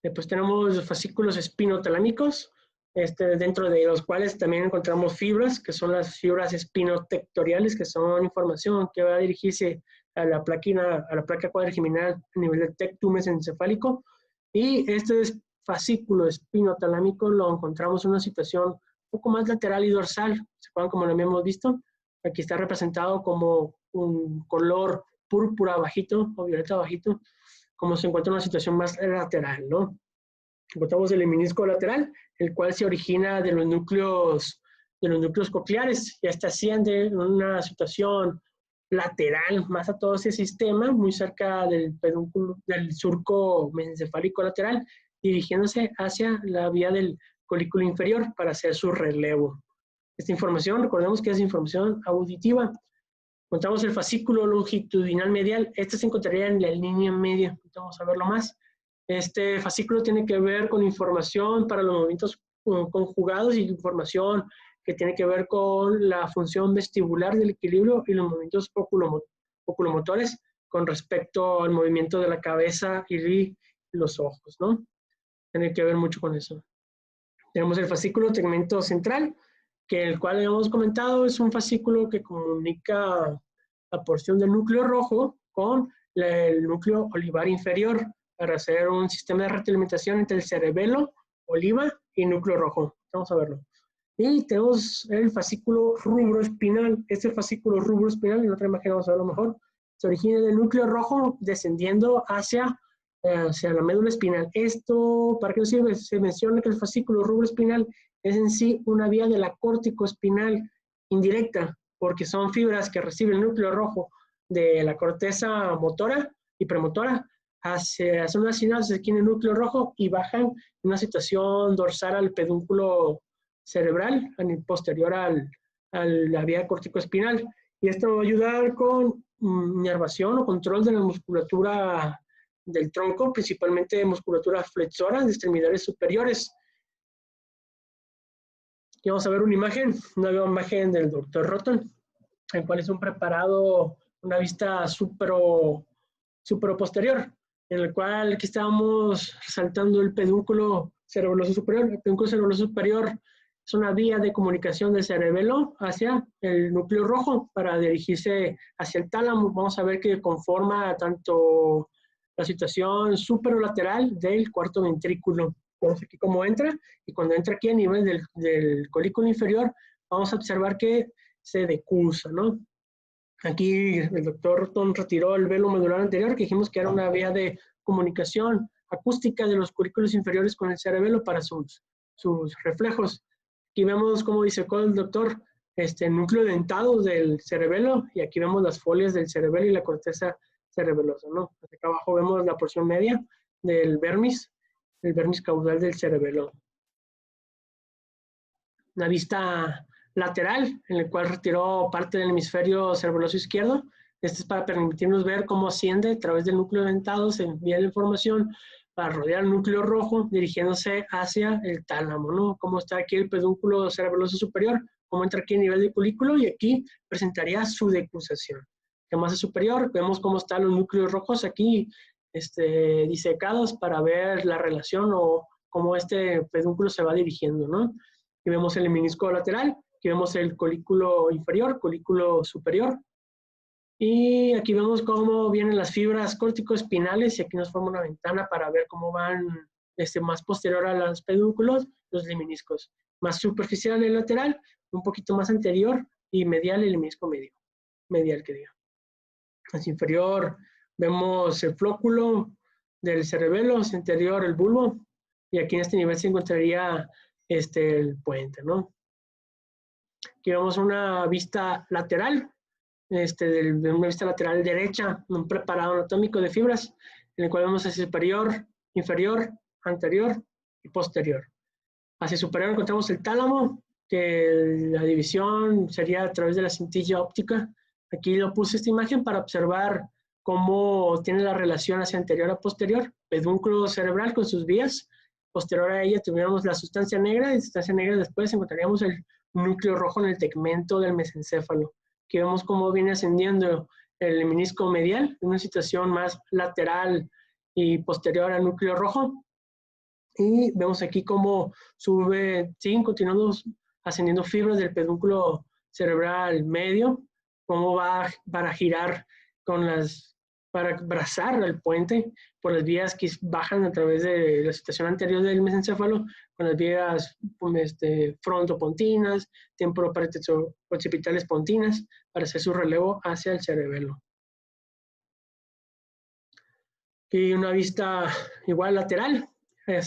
Después tenemos los fascículos espinotalámicos, dentro de los cuales también encontramos fibras, que son las fibras espinotectoriales, que son información que va a dirigirse a la placa cuadrigeminal a nivel del tectum mesencefálico. Y este fascículo espinotalámico lo encontramos en una situación un poco más lateral y dorsal, ¿se acuerdan como lo habíamos visto? Aquí está representado como un color púrpura bajito o violeta bajito, como se encuentra en una situación más lateral, ¿no? Encontramos el lemnisco lateral, el cual se origina de los núcleos cocleares, y hasta asciende en una situación lateral más a todo ese sistema, muy cerca del pedúnculo, del surco mesencefálico lateral, dirigiéndose hacia la vía del colículo inferior para hacer su relevo. Esta información, recordemos que es información auditiva. Encontramos el fascículo longitudinal medial. Este se encontraría en la línea media. Vamos a verlo más. Este fascículo tiene que ver con información para los movimientos conjugados y información que tiene que ver con la función vestibular del equilibrio y los movimientos oculomotores con respecto al movimiento de la cabeza y los ojos, ¿no? Tiene que ver mucho con eso. Tenemos el fascículo tegmento central, que el cual hemos comentado es un fascículo que comunica la porción del núcleo rojo con el núcleo olivar inferior para hacer un sistema de retroalimentación entre el cerebelo, oliva y núcleo rojo. Vamos a verlo. Y tenemos el fascículo rubroespinal. Este fascículo rubroespinal, en otra imagen vamos a verlo mejor, se origina del núcleo rojo descendiendo hacia la médula espinal. Esto, ¿para qué nos sirve? Se menciona que el fascículo rubroespinal es en sí una vía de la córtico-espinal indirecta, porque son fibras que recibe el núcleo rojo de la corteza motora y premotora, hacen una sinapsis aquí en el núcleo rojo y bajan en una situación dorsal al pedúnculo cerebral, posterior a la vía córtico-espinal. Y esto va a ayudar con inervación o control de la musculatura del tronco, principalmente de musculatura flexora de extremidades superiores. Aquí vamos a ver una imagen del Dr. Rotten, el cual es un preparado, una vista supero posterior, en el cual aquí estábamos resaltando el pedúnculo cerebeloso superior. El pedúnculo cerebeloso superior es una vía de comunicación del cerebelo hacia el núcleo rojo para dirigirse hacia el tálamo. Vamos a ver que conforma tanto la situación superolateral del cuarto ventrículo. Vemos aquí cómo entra, y cuando entra aquí a nivel del colículo inferior, vamos a observar que se decusa, ¿no? Aquí el doctor Orton retiró el velo medular anterior, que dijimos que era una vía de comunicación acústica de los curículos inferiores con el cerebelo para sus reflejos. Aquí vemos cómo disecó el doctor núcleo dentado del cerebelo, y aquí vemos las folias del cerebelo y la corteza cerebelosa, ¿no? Acá abajo vemos la porción media del vermis, el vermis caudal del cerebelo. Una vista lateral, en el cual retiró parte del hemisferio cerebeloso izquierdo. Este es para permitirnos ver cómo asciende a través del núcleo dentado, se envía la información para rodear el núcleo rojo, dirigiéndose hacia el tálamo, ¿no? Cómo está aquí el pedúnculo cerebeloso superior, cómo entra aquí a nivel de colículo, y aquí presentaría su decusación. En masa superior, vemos cómo están los núcleos rojos aquí disecados para ver la relación o cómo este pedúnculo se va dirigiendo, ¿no? Aquí vemos el menisco lateral, aquí vemos el colículo inferior, colículo superior, y aquí vemos cómo vienen las fibras corticoespinales, y aquí nos forma una ventana para ver cómo van más posterior a los pedúnculos, los leminiscos. Más superficial el lateral, un poquito más anterior, y medial el menisco medio, medial que diga. Hacia inferior vemos el flóculo del cerebelo, hacia anterior el bulbo, y aquí en este nivel se encontraría el puente, ¿no? Aquí vemos una vista lateral, de una vista lateral derecha, un preparado anatómico de fibras, en el cual vemos hacia superior, inferior, anterior y posterior. Hacia superior encontramos el tálamo, que la división sería a través de la cintilla óptica. Aquí lo puse esta imagen para observar cómo tiene la relación hacia anterior a posterior, pedúnculo cerebral con sus vías. Posterior a ella tuviéramos la sustancia negra, y la sustancia negra después encontraríamos el núcleo rojo en el tegmento del mesencéfalo. Aquí vemos cómo viene ascendiendo el menisco medial, en una situación más lateral y posterior al núcleo rojo. Y vemos aquí cómo siguen continuando ascendiendo fibras del pedúnculo cerebral medio, cómo va para girar para abrazar el puente por las vías que bajan a través de la situación anterior del mesencéfalo, con las vías frontopontinas, temporoparieto-occipitales pontinas, para hacer su relevo hacia el cerebelo. Y una vista igual lateral,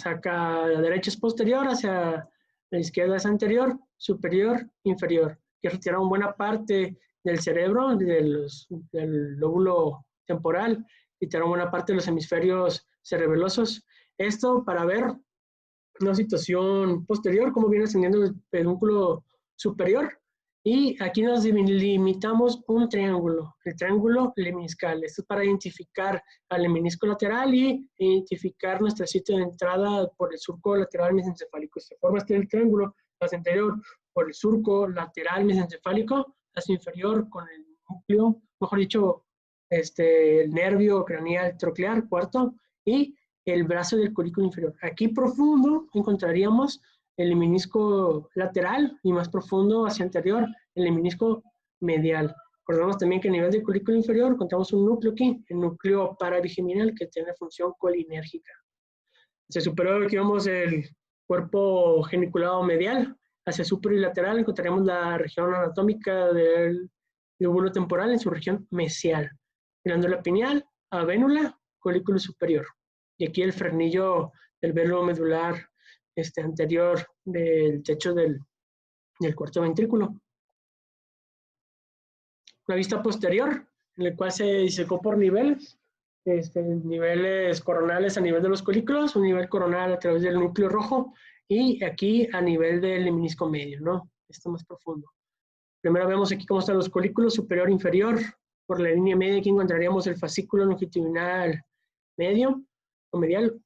acá a la derecha es posterior, hacia la izquierda es anterior, superior, inferior, que retiraron buena parte del cerebro, del lóbulo temporal, quitaron buena parte de los hemisferios cerebelosos. Esto para ver una situación posterior, cómo viene ascendiendo el pedúnculo superior, y aquí nos limitamos un triángulo, el triángulo lemniscal. Esto es para identificar al menisco lateral y identificar nuestro sitio de entrada por el surco lateral mesencefálico. Se forma el triángulo hacia anterior por el surco lateral mesencefálico, hacia inferior con el núcleo, mejor dicho, el nervio craneal troclear, cuarto, y el brazo del colículo inferior. Aquí profundo encontraríamos el menisco lateral, y más profundo hacia anterior el menisco medial. Recordemos también que a nivel del colículo inferior encontramos un núcleo aquí, el núcleo paravigeminal, que tiene función colinérgica. Hacia superior aquí vemos el cuerpo geniculado medial. Hacia superior y lateral encontraremos la región anatómica del lóbulo temporal en su región mesial. Glándula pineal, avénula, colículo superior. Y aquí el frenillo del velo medular anterior del techo del cuarto ventrículo. Una vista posterior, en la cual se disecó por niveles, niveles coronales a nivel de los colículos, un nivel coronal a través del núcleo rojo, y aquí a nivel del menisco medio, ¿no? Esto más profundo. Primero vemos aquí cómo están los colículos superior e inferior. Por la línea media aquí encontraríamos el fascículo longitudinal medio o medial,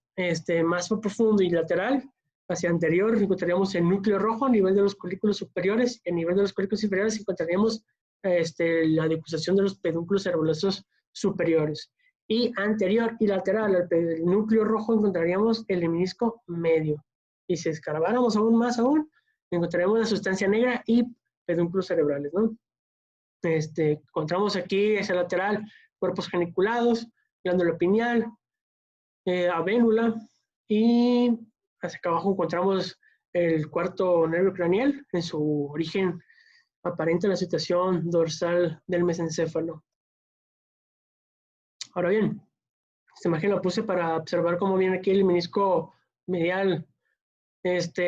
más profundo y lateral. Hacia anterior encontraríamos el núcleo rojo a nivel de los colículos superiores, y a nivel de los colículos inferiores encontraríamos la decusación de los pedúnculos cerebelosos superiores. Y anterior y lateral al núcleo rojo encontraríamos el menisco medio. Y si escarbáramos aún más encontraríamos la sustancia negra y pedúnculos cerebrales, ¿no? Encontramos aquí hacia lateral cuerpos geniculados, glándula pineal, avénula, y hacia acá abajo encontramos el cuarto nervio craneal en su origen aparente la situación dorsal del mesencéfalo. Ahora bien, esta imagen la puse para observar cómo viene aquí el menisco medial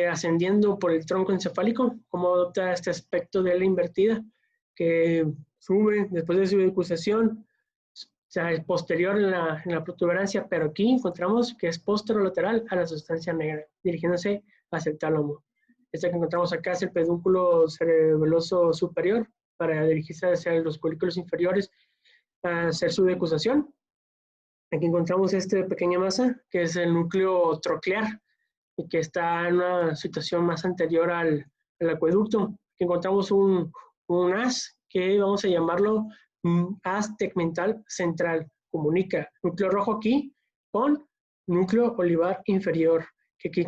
ascendiendo por el tronco encefálico, cómo adopta este aspecto de la invertida, que sube después de su decusación, o sea, es posterior en la protuberancia, pero aquí encontramos que es posterolateral a la sustancia negra, dirigiéndose hacia el tálamo. Este que encontramos acá es el pedúnculo cerebeloso superior, para dirigirse hacia los colículos inferiores a hacer su decusación. Aquí encontramos esta pequeña masa, que es el núcleo troclear, y que está en una situación más anterior al acueducto. Aquí encontramos un haz, que vamos a llamarlo haz tegmental central. Comunica núcleo rojo aquí con núcleo olivar inferior, que aquí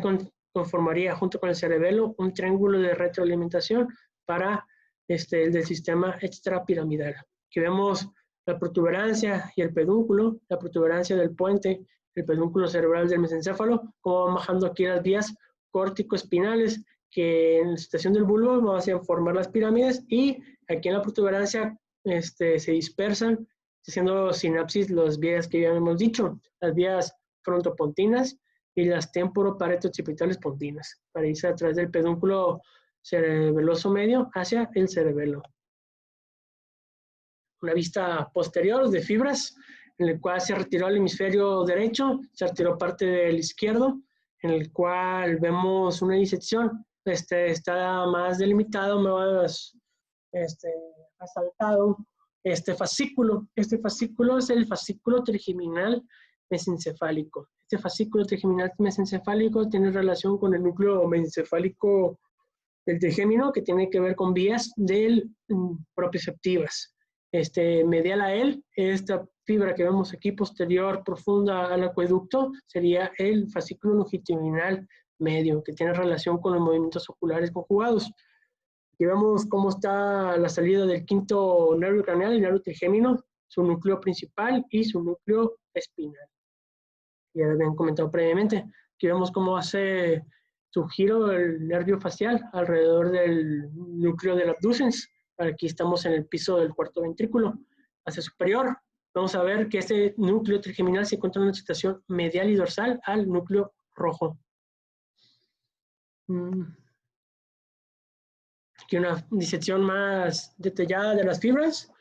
conformaría junto con el cerebelo un triángulo de retroalimentación para el del sistema extrapiramidal. Aquí vemos la protuberancia y el pedúnculo, la protuberancia del puente, el pedúnculo cerebral del mesencéfalo, como van bajando aquí las vías córtico-espinales, que en la situación del bulbo van a formar las pirámides, y aquí en la protuberancia se dispersan, haciendo sinapsis las vías que ya hemos dicho, las vías frontopontinas y las temporoparetocipitales pontinas, para irse a través del pedúnculo cerebeloso medio hacia el cerebelo. Una vista posterior de fibras, en el cual se retiró el hemisferio derecho, se retiró parte del izquierdo, en el cual vemos una disección, está más delimitado, más resaltado este fascículo. Este fascículo es el fascículo trigeminal mesencefálico. Este fascículo trigeminal mesencefálico tiene relación con el núcleo mesencefálico del trigémino, que tiene que ver con vías propioceptivas. Medial a él, esta fibra que vemos aquí posterior, profunda al acueducto, sería el fascículo longitudinal medio, que tiene relación con los movimientos oculares conjugados. Aquí vemos cómo está la salida del quinto nervio craneal, el nervio trigémino, su núcleo principal y su núcleo espinal. Ya habían comentado previamente. Aquí vemos cómo hace su giro el nervio facial alrededor del núcleo del abducens. Aquí estamos en el piso del cuarto ventrículo. Hacia superior, vamos a ver que este núcleo trigeminal se encuentra en una situación medial y dorsal al núcleo rojo. Aquí una disección más detallada de las fibras.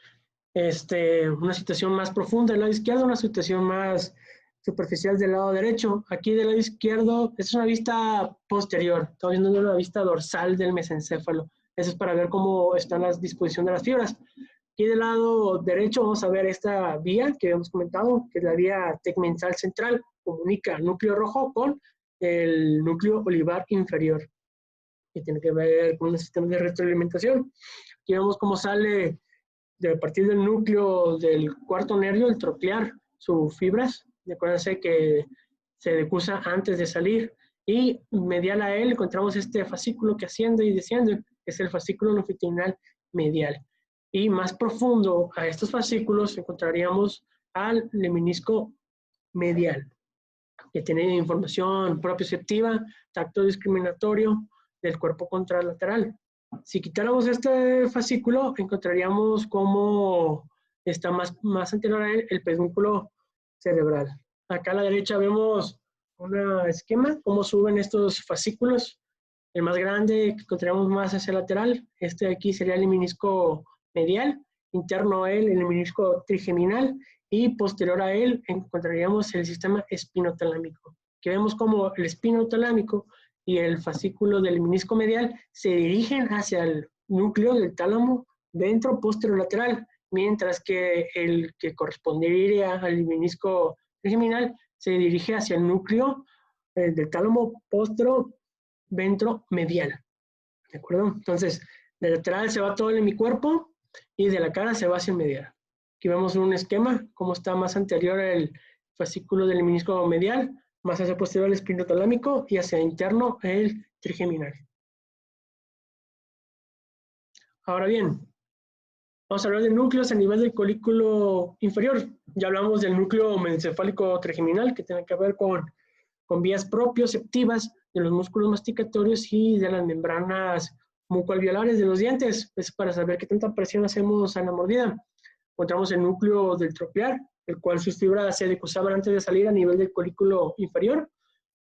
Una situación más profunda del lado izquierdo, una situación más superficial del lado derecho. Aquí del lado izquierdo, esta es una vista posterior. Estamos viendo una vista dorsal del mesencéfalo. Eso es para ver cómo está la disposición de las fibras. Aquí del lado derecho vamos a ver esta vía que habíamos comentado, que es la vía tegmental central. Comunica el núcleo rojo con el núcleo olivar inferior, que tiene que ver con un sistema de retroalimentación. Aquí vemos cómo sale a partir del núcleo del cuarto nervio, el troclear, sus fibras. Acuérdense que se decusa antes de salir. Y medial a él encontramos este fascículo que asciende y desciende, que es el fascículo longitudinal medial. Y más profundo a estos fascículos encontraríamos al lemnisco medial, que tiene información propioceptiva, tacto discriminatorio del cuerpo contralateral. Si quitáramos este fascículo, encontraríamos cómo está más anterior a él el pedúnculo cerebral. Acá a la derecha vemos un esquema, cómo suben estos fascículos. El más grande que encontramos más hacia el lateral, este de aquí sería el menisco medial, interno a él el menisco trigeminal, y posterior a él encontraríamos el sistema espinotalámico, que vemos como el espinotalámico y el fascículo del menisco medial se dirigen hacia el núcleo del tálamo ventro-posterolateral, mientras que el que correspondería al menisco trigeminal se dirige hacia el núcleo del tálamo postero-ventro-medial. ¿De acuerdo? Entonces, de lateral se va todo el hemicuerpo y de la cara se va hacia el medial. Aquí vemos un esquema, cómo está más anterior el fascículo del menisco medial, más hacia posterior el espinotalámico y hacia interno el trigeminal. Ahora bien, vamos a hablar de núcleos a nivel del colículo inferior. Ya hablamos del núcleo mesencefálico trigeminal, que tiene que ver con vías propioceptivas de los músculos masticatorios y de las membranas mucoalveolares de los dientes, es para saber qué tanta presión hacemos a la mordida. Encontramos el núcleo del tropiar, el cual sus fibras se decusaban antes de salir a nivel del colículo inferior.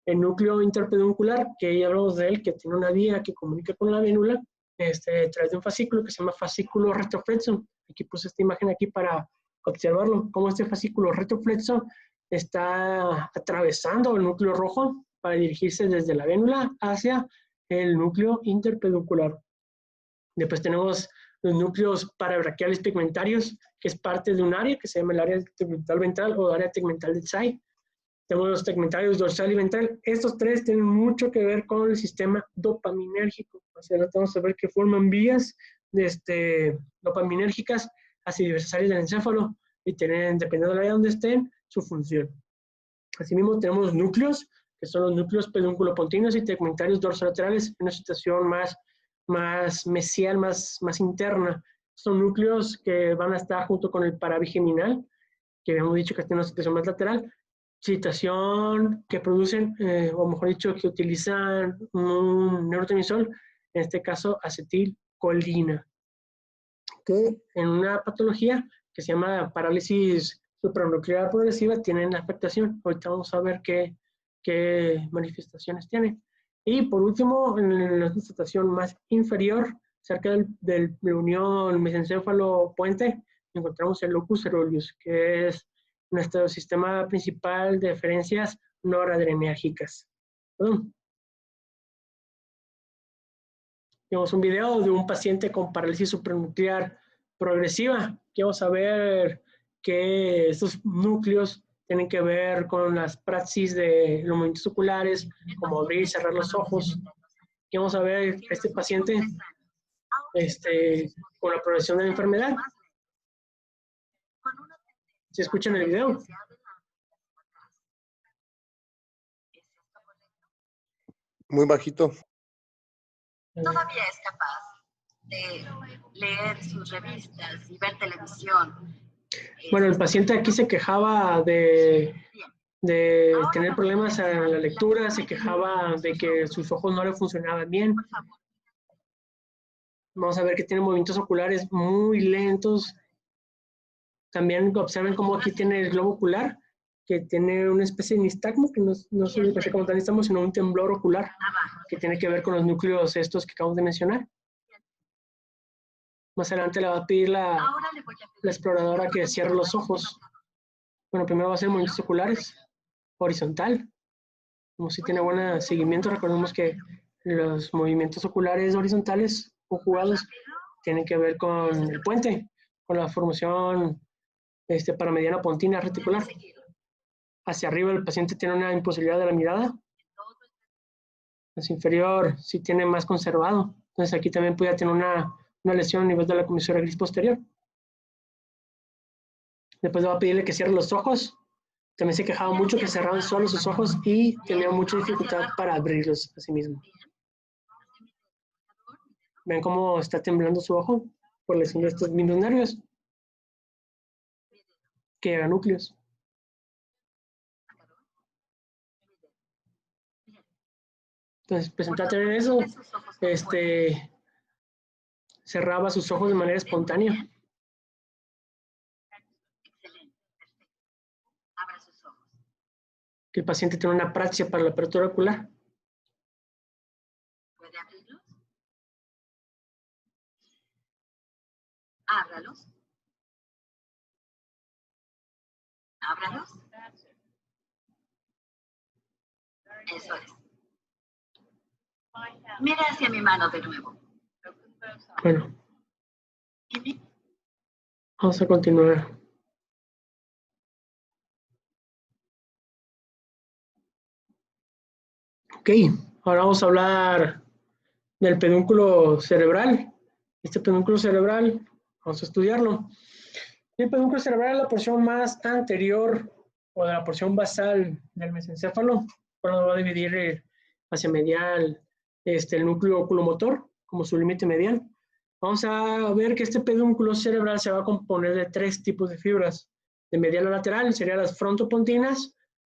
El núcleo interpeduncular, que ya hablamos de él, que tiene una vía que comunica con la vénula, a través de un fascículo que se llama fascículo retroflexo. Aquí puse esta imagen aquí para observarlo, cómo este fascículo retroflexo está atravesando el núcleo rojo para dirigirse desde la vénula hacia el núcleo interpeduncular. Después tenemos los núcleos parabraquiales pigmentarios, que es parte de un área que se llama el área tegmental ventral o área tegmental de Tsai. Tenemos los tegmentarios dorsal y ventral. Estos tres tienen mucho que ver con el sistema dopaminérgico. O sea, vamos a ver que forman vías dopaminérgicas hacia diversas áreas del encéfalo y tienen, dependiendo del área donde estén, su función. Asimismo, tenemos núcleos, que son los núcleos pedunculopontinos y tegmentarios dorsolaterales, en una situación más mesial, más interna. Son núcleos que van a estar junto con el parabigeminal, que habíamos dicho que tiene una situación más lateral, situación que producen, o mejor dicho, que utilizan un neurotransmisor, en este caso acetilcolina, que en una patología que se llama parálisis supranuclear progresiva tienen afectación. Ahorita vamos a ver qué manifestaciones tiene. Y por último, en la situación más inferior, cerca de la unión mesencéfalo-puente, encontramos el locus coeruleus, que es nuestro sistema principal de referencias noradrenérgicas. Tenemos un video de un paciente con parálisis supranuclear progresiva. Aquí vamos a ver que estos núcleos tienen que ver con las praxis de los movimientos oculares, como abrir y cerrar los ojos. Aquí vamos a ver a este paciente con la progresión de la enfermedad. ¿Se escucha en el video? Muy bajito. Todavía es capaz de leer sus revistas y ver televisión. Bueno, el paciente aquí se quejaba de tener problemas en la lectura, se quejaba de que sus ojos no le funcionaban bien. Vamos a ver que tiene movimientos oculares muy lentos. También observen cómo aquí tiene el globo ocular, que tiene una especie de nistagmo, que no es una especie como tal nistagmo, sino un temblor ocular, que tiene que ver con los núcleos estos que acabamos de mencionar. Más adelante le va a pedir la exploradora que cierre los ojos. Bueno, primero va a hacer movimientos oculares, horizontal. Como si tiene buen seguimiento, recordemos que los movimientos oculares horizontales conjugados tienen que ver con el puente, con la formación paramediana pontina reticular. Hacia arriba el paciente tiene una imposibilidad de la mirada. Hacia inferior sí tiene más conservado. Entonces aquí también puede tener una lesión a nivel de la comisura gris posterior. Después le va a pedirle que cierre los ojos. También se quejaba mucho que cerraban solo sus ojos y tenía mucha dificultad para abrirlos a sí mismo. ¿Ven cómo está temblando su ojo? Por lesión de estos mismos nervios, que eran núcleos. Entonces, presentarte en eso, cerraba sus ojos de manera espontánea. Que el paciente tiene una apraxia para la apertura ocular. ¿Puede abrirlos? Ábralos. Ábralos. Eso es. Mira hacia mi mano de nuevo. Bueno. Vamos a continuar. Ok, ahora vamos a hablar del pedúnculo cerebral. Este pedúnculo cerebral, vamos a estudiarlo. El pedúnculo cerebral es la porción más anterior o de la porción basal del mesencéfalo. Bueno, va a dividir hacia medial el núcleo oculomotor como su límite medial. Vamos a ver que este pedúnculo cerebral se va a componer de tres tipos de fibras. De medial a lateral serían las frontopontinas,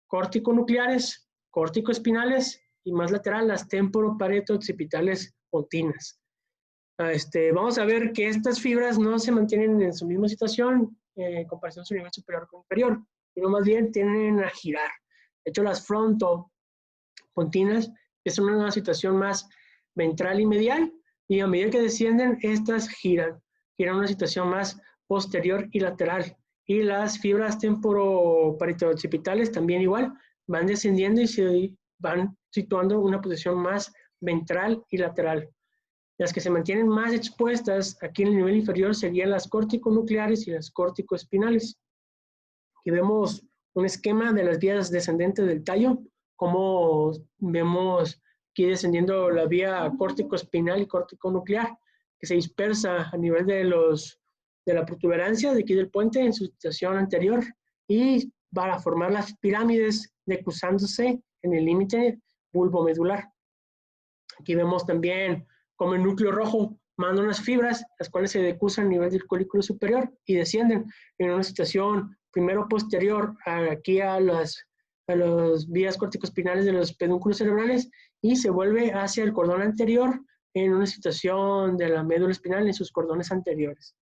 córtico-nucleares, córtico-espinales y más lateral las temporopareto-occipitales pontinas. Vamos a ver que estas fibras no se mantienen en su misma situación en comparación a su nivel superior con inferior, sino más bien tienden a girar. De hecho, las frontopontinas es una situación más ventral y medial, y a medida que descienden, estas giran a una situación más posterior y lateral. Y las fibras temporoparieto-occipitales también igual, van descendiendo y se van situando en una posición más ventral y lateral. Las que se mantienen más expuestas aquí en el nivel inferior serían las córtico-nucleares y las córtico-espinales. Aquí vemos un esquema de las vías descendentes del tallo, como vemos aquí descendiendo la vía córtico-espinal y córtico-nuclear, que se dispersa a nivel de la protuberancia de aquí del puente en su situación anterior y para formar las pirámides decruzándose en el límite bulbomedular. Aquí vemos también como el núcleo rojo manda unas fibras, las cuales se decrusan a nivel del colículo superior y descienden en una situación primero posterior aquí a las vías corticoespinales de los pedúnculos cerebrales y se vuelve hacia el cordón anterior en una situación de la médula espinal en sus cordones anteriores.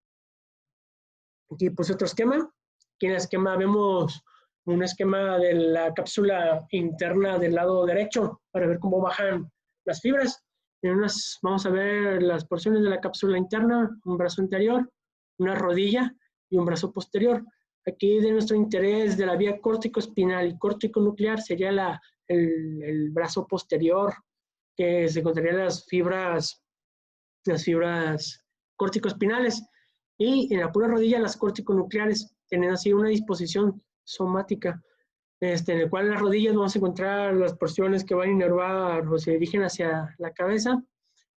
Aquí puse otro esquema. Aquí en el esquema vemos un esquema de la cápsula interna del lado derecho para ver cómo bajan las fibras. Vamos a ver las porciones de la cápsula interna, un brazo anterior, una rodilla y un brazo posterior. Aquí de nuestro interés de la vía córtico-espinal y córtico-nuclear sería el brazo posterior, que se encontrarían las fibras córtico-espinales, y en la pura rodilla las córtico-nucleares, teniendo así una disposición somática, en el cual en las rodillas vamos a encontrar las porciones que van a inervar o se dirigen hacia la cabeza,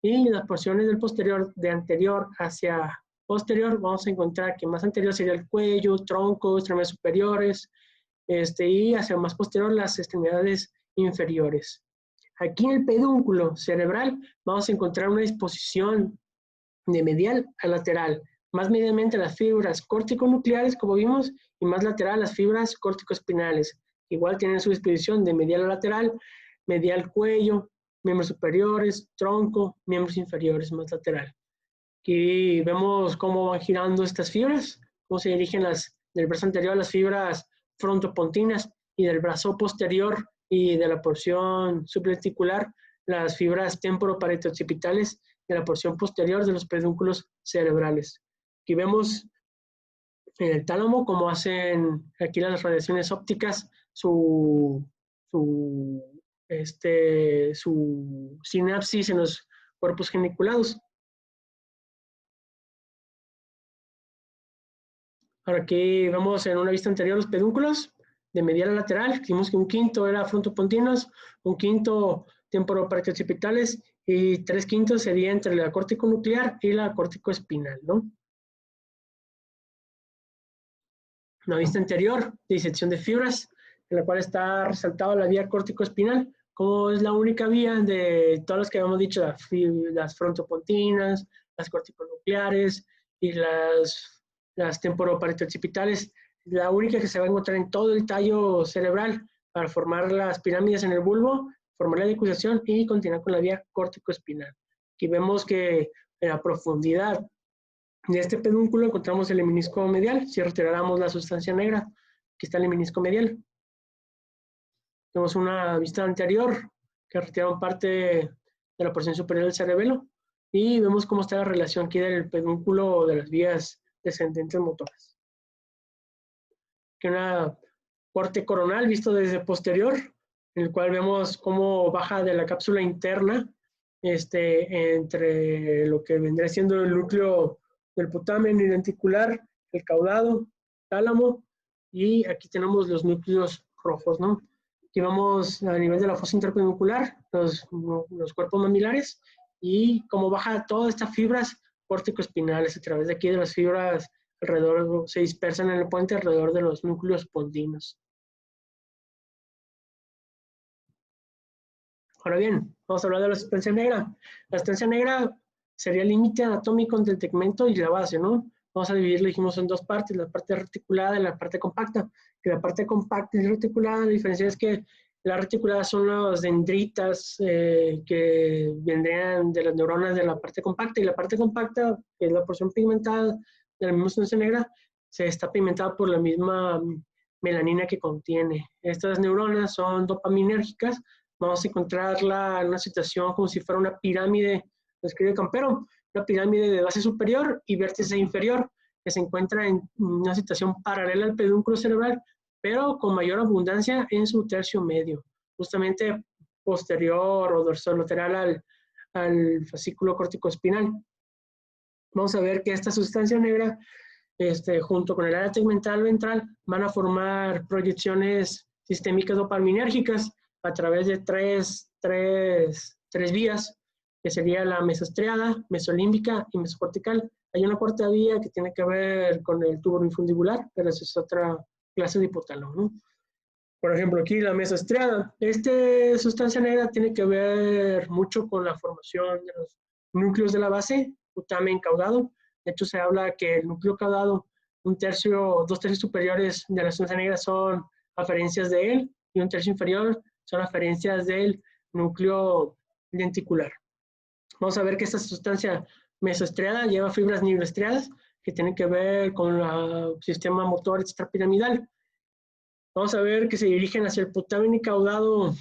y las porciones del posterior, de anterior hacia posterior, vamos a encontrar que más anterior sería el cuello, tronco, extremidades superiores, y hacia más posterior las extremidades inferiores. Aquí en el pedúnculo cerebral vamos a encontrar una disposición de medial a lateral, más medialmente las fibras córtico-nucleares, como vimos, y más lateral las fibras córtico-espinales. Igual tienen su disposición de medial a lateral, medial cuello, miembros superiores, tronco, miembros inferiores, más lateral. Aquí vemos cómo van girando estas fibras, cómo se dirigen del brazo anterior las fibras frontopontinas y del brazo posterior y de la porción sublenticular las fibras temporoparieto-occipitales de la porción posterior de los pedúnculos cerebrales. Aquí vemos en el tálamo cómo hacen aquí las radiaciones ópticas su sinapsis en los cuerpos geniculados. Ahora aquí vemos en una vista anterior los pedúnculos de medial a lateral. Vimos que un quinto era frontopontinos, un quinto temporoparieto-occipitales y 3/5 sería entre la córtico-nuclear y la córtico-espinal, ¿no? Una vista anterior, disección de fibras, en la cual está resaltada la vía córtico-espinal, como es la única vía de todas las que habíamos dicho, las frontopontinas, las córtico-nucleares y las temporoparieto-occipitales, la única que se va a encontrar en todo el tallo cerebral para formar las pirámides en el bulbo, formar la decruzación y continuar con la vía córtico-espinal. Aquí vemos que en la profundidad de este pedúnculo encontramos el menisco medial. Si retiráramos la sustancia negra, aquí está el menisco medial. Tenemos una vista anterior que retiraron parte de la porción superior del cerebelo y vemos cómo está la relación aquí del pedúnculo de las vías descendentes motoras. Aquí una corte coronal visto desde posterior, en el cual vemos cómo baja de la cápsula interna entre lo que vendría siendo el núcleo del putamen y lenticular, el caudado, tálamo, y aquí tenemos los núcleos rojos, ¿no? Aquí vamos a nivel de la fosa interpeduncular, los cuerpos mamilares, y cómo baja todas estas fibras córtico-espinales a través de aquí de las fibras alrededor, se dispersan en el puente alrededor de los núcleos pondinos. Ahora bien, vamos a hablar de la sustancia negra. La sustancia negra sería el límite anatómico entre el tegmento y la base, ¿no? Vamos a dividirlo, dijimos, en dos partes, la parte reticulada y la parte compacta. Que la parte compacta y reticulada, la diferencia es que La reticulada son las dendritas que vendrían de las neuronas de la parte compacta, y la parte compacta, que es la porción pigmentada de la misma sustancia negra, se está pigmentada por la misma melanina que contiene. Estas neuronas son dopaminérgicas. Vamos a encontrarla en una situación como si fuera una pirámide, lo escribe Campero, una pirámide de base superior y vértice inferior, que se encuentra en una situación paralela al pedúnculo cerebral, pero con mayor abundancia en su tercio medio, justamente posterior o dorsolateral al fascículo corticoespinal. Vamos a ver que esta sustancia negra, junto con el área tegmental ventral, van a formar proyecciones sistémicas dopaminérgicas a través de tres vías, que sería la mesostriada, mesolímbica y mesocortical. Hay una cuarta vía que tiene que ver con el tubo infundibular, pero esa es otra clase de hipotálamo, ¿no? Por ejemplo, aquí la mesostriada. Esta sustancia negra tiene que ver mucho con la formación de los núcleos de la base, putamen caudado. De hecho, se habla que el núcleo caudado, 2 tercios superiores de la sustancia negra son aferencias de él, y 1/3 inferior son aferencias del núcleo lenticular. Vamos a ver que esta sustancia mesostriada lleva fibras nigroestriadas que tienen que ver con el sistema motor extrapiramidal. Vamos a ver que se dirigen hacia el putamen y caudado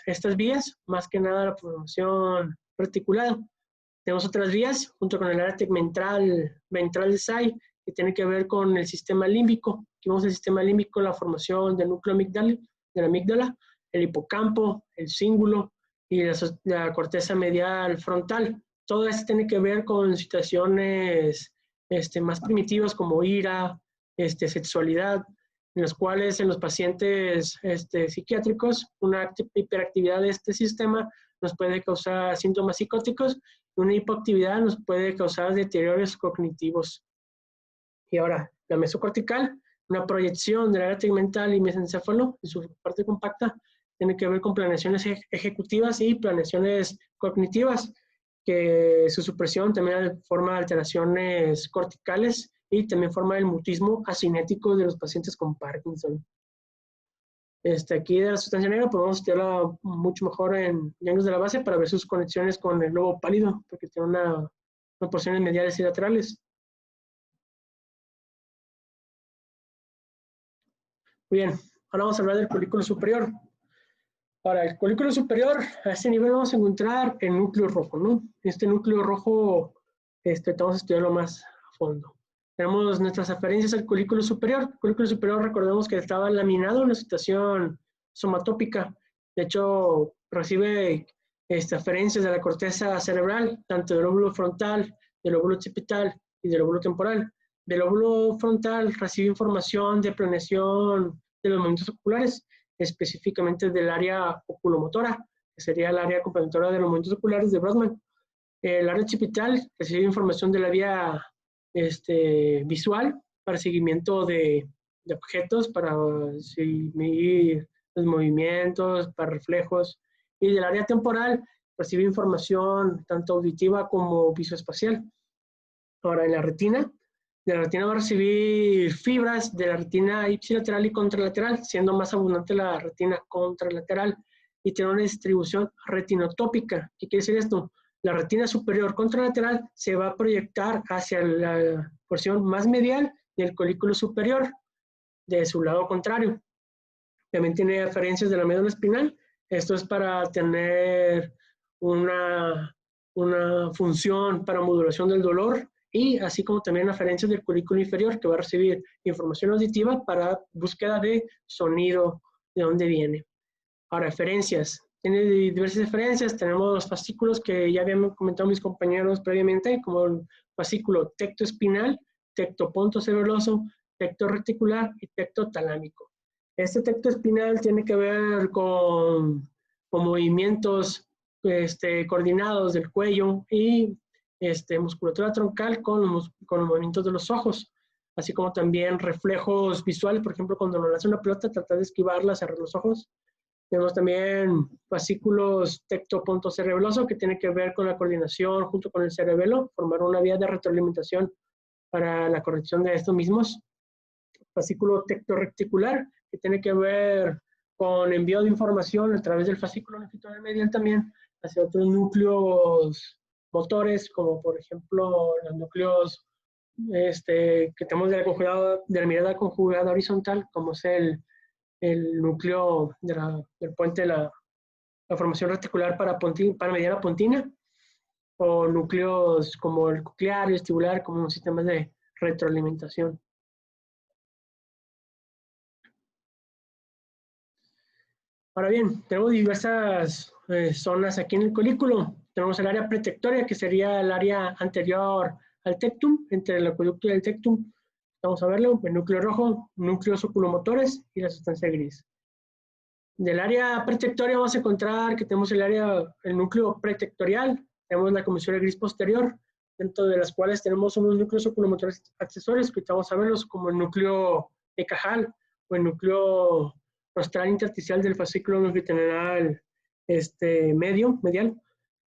estas vías, más que nada la formación reticulada. Tenemos otras vías, junto con el área tegmental ventral de SAI, que tiene que ver con el sistema límbico. Aquí vemos el sistema límbico, la formación del núcleo de la amígdala, el hipocampo, el cíngulo y la corteza medial frontal. Todo esto tiene que ver con situaciones más primitivas como ira, sexualidad, en los cuales en los pacientes psiquiátricos una hiperactividad de este sistema nos puede causar síntomas psicóticos, y una hipoactividad nos puede causar deterioros cognitivos. Y ahora, la mesocortical, una proyección del área tegmental y mesencéfalo en su parte compacta, tiene que ver con planeaciones ejecutivas y planeaciones cognitivas, que su supresión también forma alteraciones corticales y también forma el mutismo asinético de los pacientes con Parkinson. Aquí de la sustancia negra podemos estudiarla mucho mejor en ganglios de la base para ver sus conexiones con el lobo pálido, porque tiene unas porciones mediales y laterales. Muy bien, ahora vamos a hablar del colículo superior. Para el colículo superior, a este nivel vamos a encontrar el núcleo rojo, ¿no? Este núcleo rojo, vamos a estudiarlo más a fondo. Tenemos nuestras aferencias al colículo superior. El colículo superior, recordemos que estaba laminado en una situación somatópica. De hecho, recibe aferencias de la corteza cerebral, tanto del lóbulo frontal, del lóbulo occipital y del lóbulo temporal. Del lóbulo frontal recibe información de planeación de los movimientos oculares, específicamente del área oculomotora, que sería el área complementora de los movimientos oculares de Brodmann. El área occipital recibe información de la vía visual para seguimiento de objetos, para medir los movimientos, para reflejos, y del área temporal recibe información tanto auditiva como visoespacial. Ahora, en la retina va a recibir fibras de la retina ipsilateral y contralateral, siendo más abundante la retina contralateral, y tiene una distribución retinotópica. ¿Qué quiere decir esto? La retina superior contralateral se va a proyectar hacia la porción más medial del colículo superior, de su lado contrario. También tiene aferencias de la médula espinal. Esto es para tener una función para modulación del dolor, y así como también aferencias del colículo inferior, que va a recibir información auditiva para búsqueda de sonido, de dónde viene. Ahora, aferencias. Tiene diversas aferencias. Tenemos los fascículos que ya habían comentado mis compañeros previamente, como el fascículo tectoespinal, tectopontocerebeloso, tectoreticular y tectotalámico. Este tectoespinal tiene que ver con movimientos coordinados del cuello y musculatura troncal con los movimientos de los ojos, así como también reflejos visuales. Por ejemplo, cuando nos lanza una pelota, tratar de esquivarla, cerrar los ojos. Tenemos también fascículos tectopontocerebeloso, que tiene que ver con la coordinación junto con el cerebelo, formar una vía de retroalimentación para la corrección de estos mismos. Fascículo tectoreticular, que tiene que ver con envío de información a través del fascículo longitudinal medial también hacia otros núcleos motores, como por ejemplo los núcleos que tenemos de la mirada conjugada horizontal, como es el núcleo del puente de la formación reticular para mediana pontina, o núcleos como el coclear y vestibular, como sistemas de retroalimentación. Ahora bien, tenemos diversas zonas aquí en el colículo. Tenemos el área pretectoria, que sería el área anterior al tectum, entre el acueducto y el tectum. Vamos a verlo, el núcleo rojo, núcleos oculomotores y la sustancia gris. Del área pretectoria vamos a encontrar que tenemos el núcleo pretectorial, tenemos la comisura gris posterior, dentro de las cuales tenemos unos núcleos oculomotores accesorios, que vamos a verlos como el núcleo de Cajal o el núcleo rostral intersticial del fascículo longitudinal medial,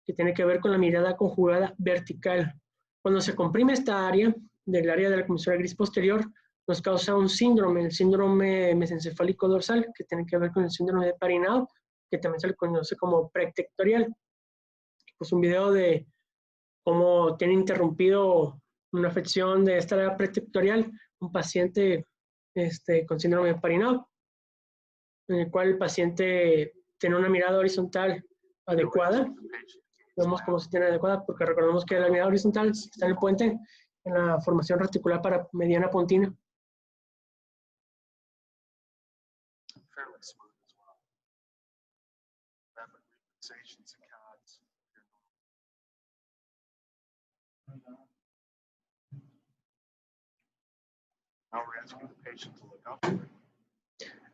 que tiene que ver con la mirada conjugada vertical. Cuando se comprime esta área, del área de la comisura gris posterior, nos causa un síndrome, el síndrome mesencefálico dorsal, que tiene que ver con el síndrome de Parinado, que también se le conoce como pretectorial. Pues un video de cómo tiene interrumpido una afección de esta área pretectorial, un paciente con síndrome de Parinado, en el cual el paciente tiene una mirada horizontal adecuada. Vemos cómo se tiene adecuada, porque recordemos que la mirada horizontal está en el puente, en la formación reticular para mediana pontina.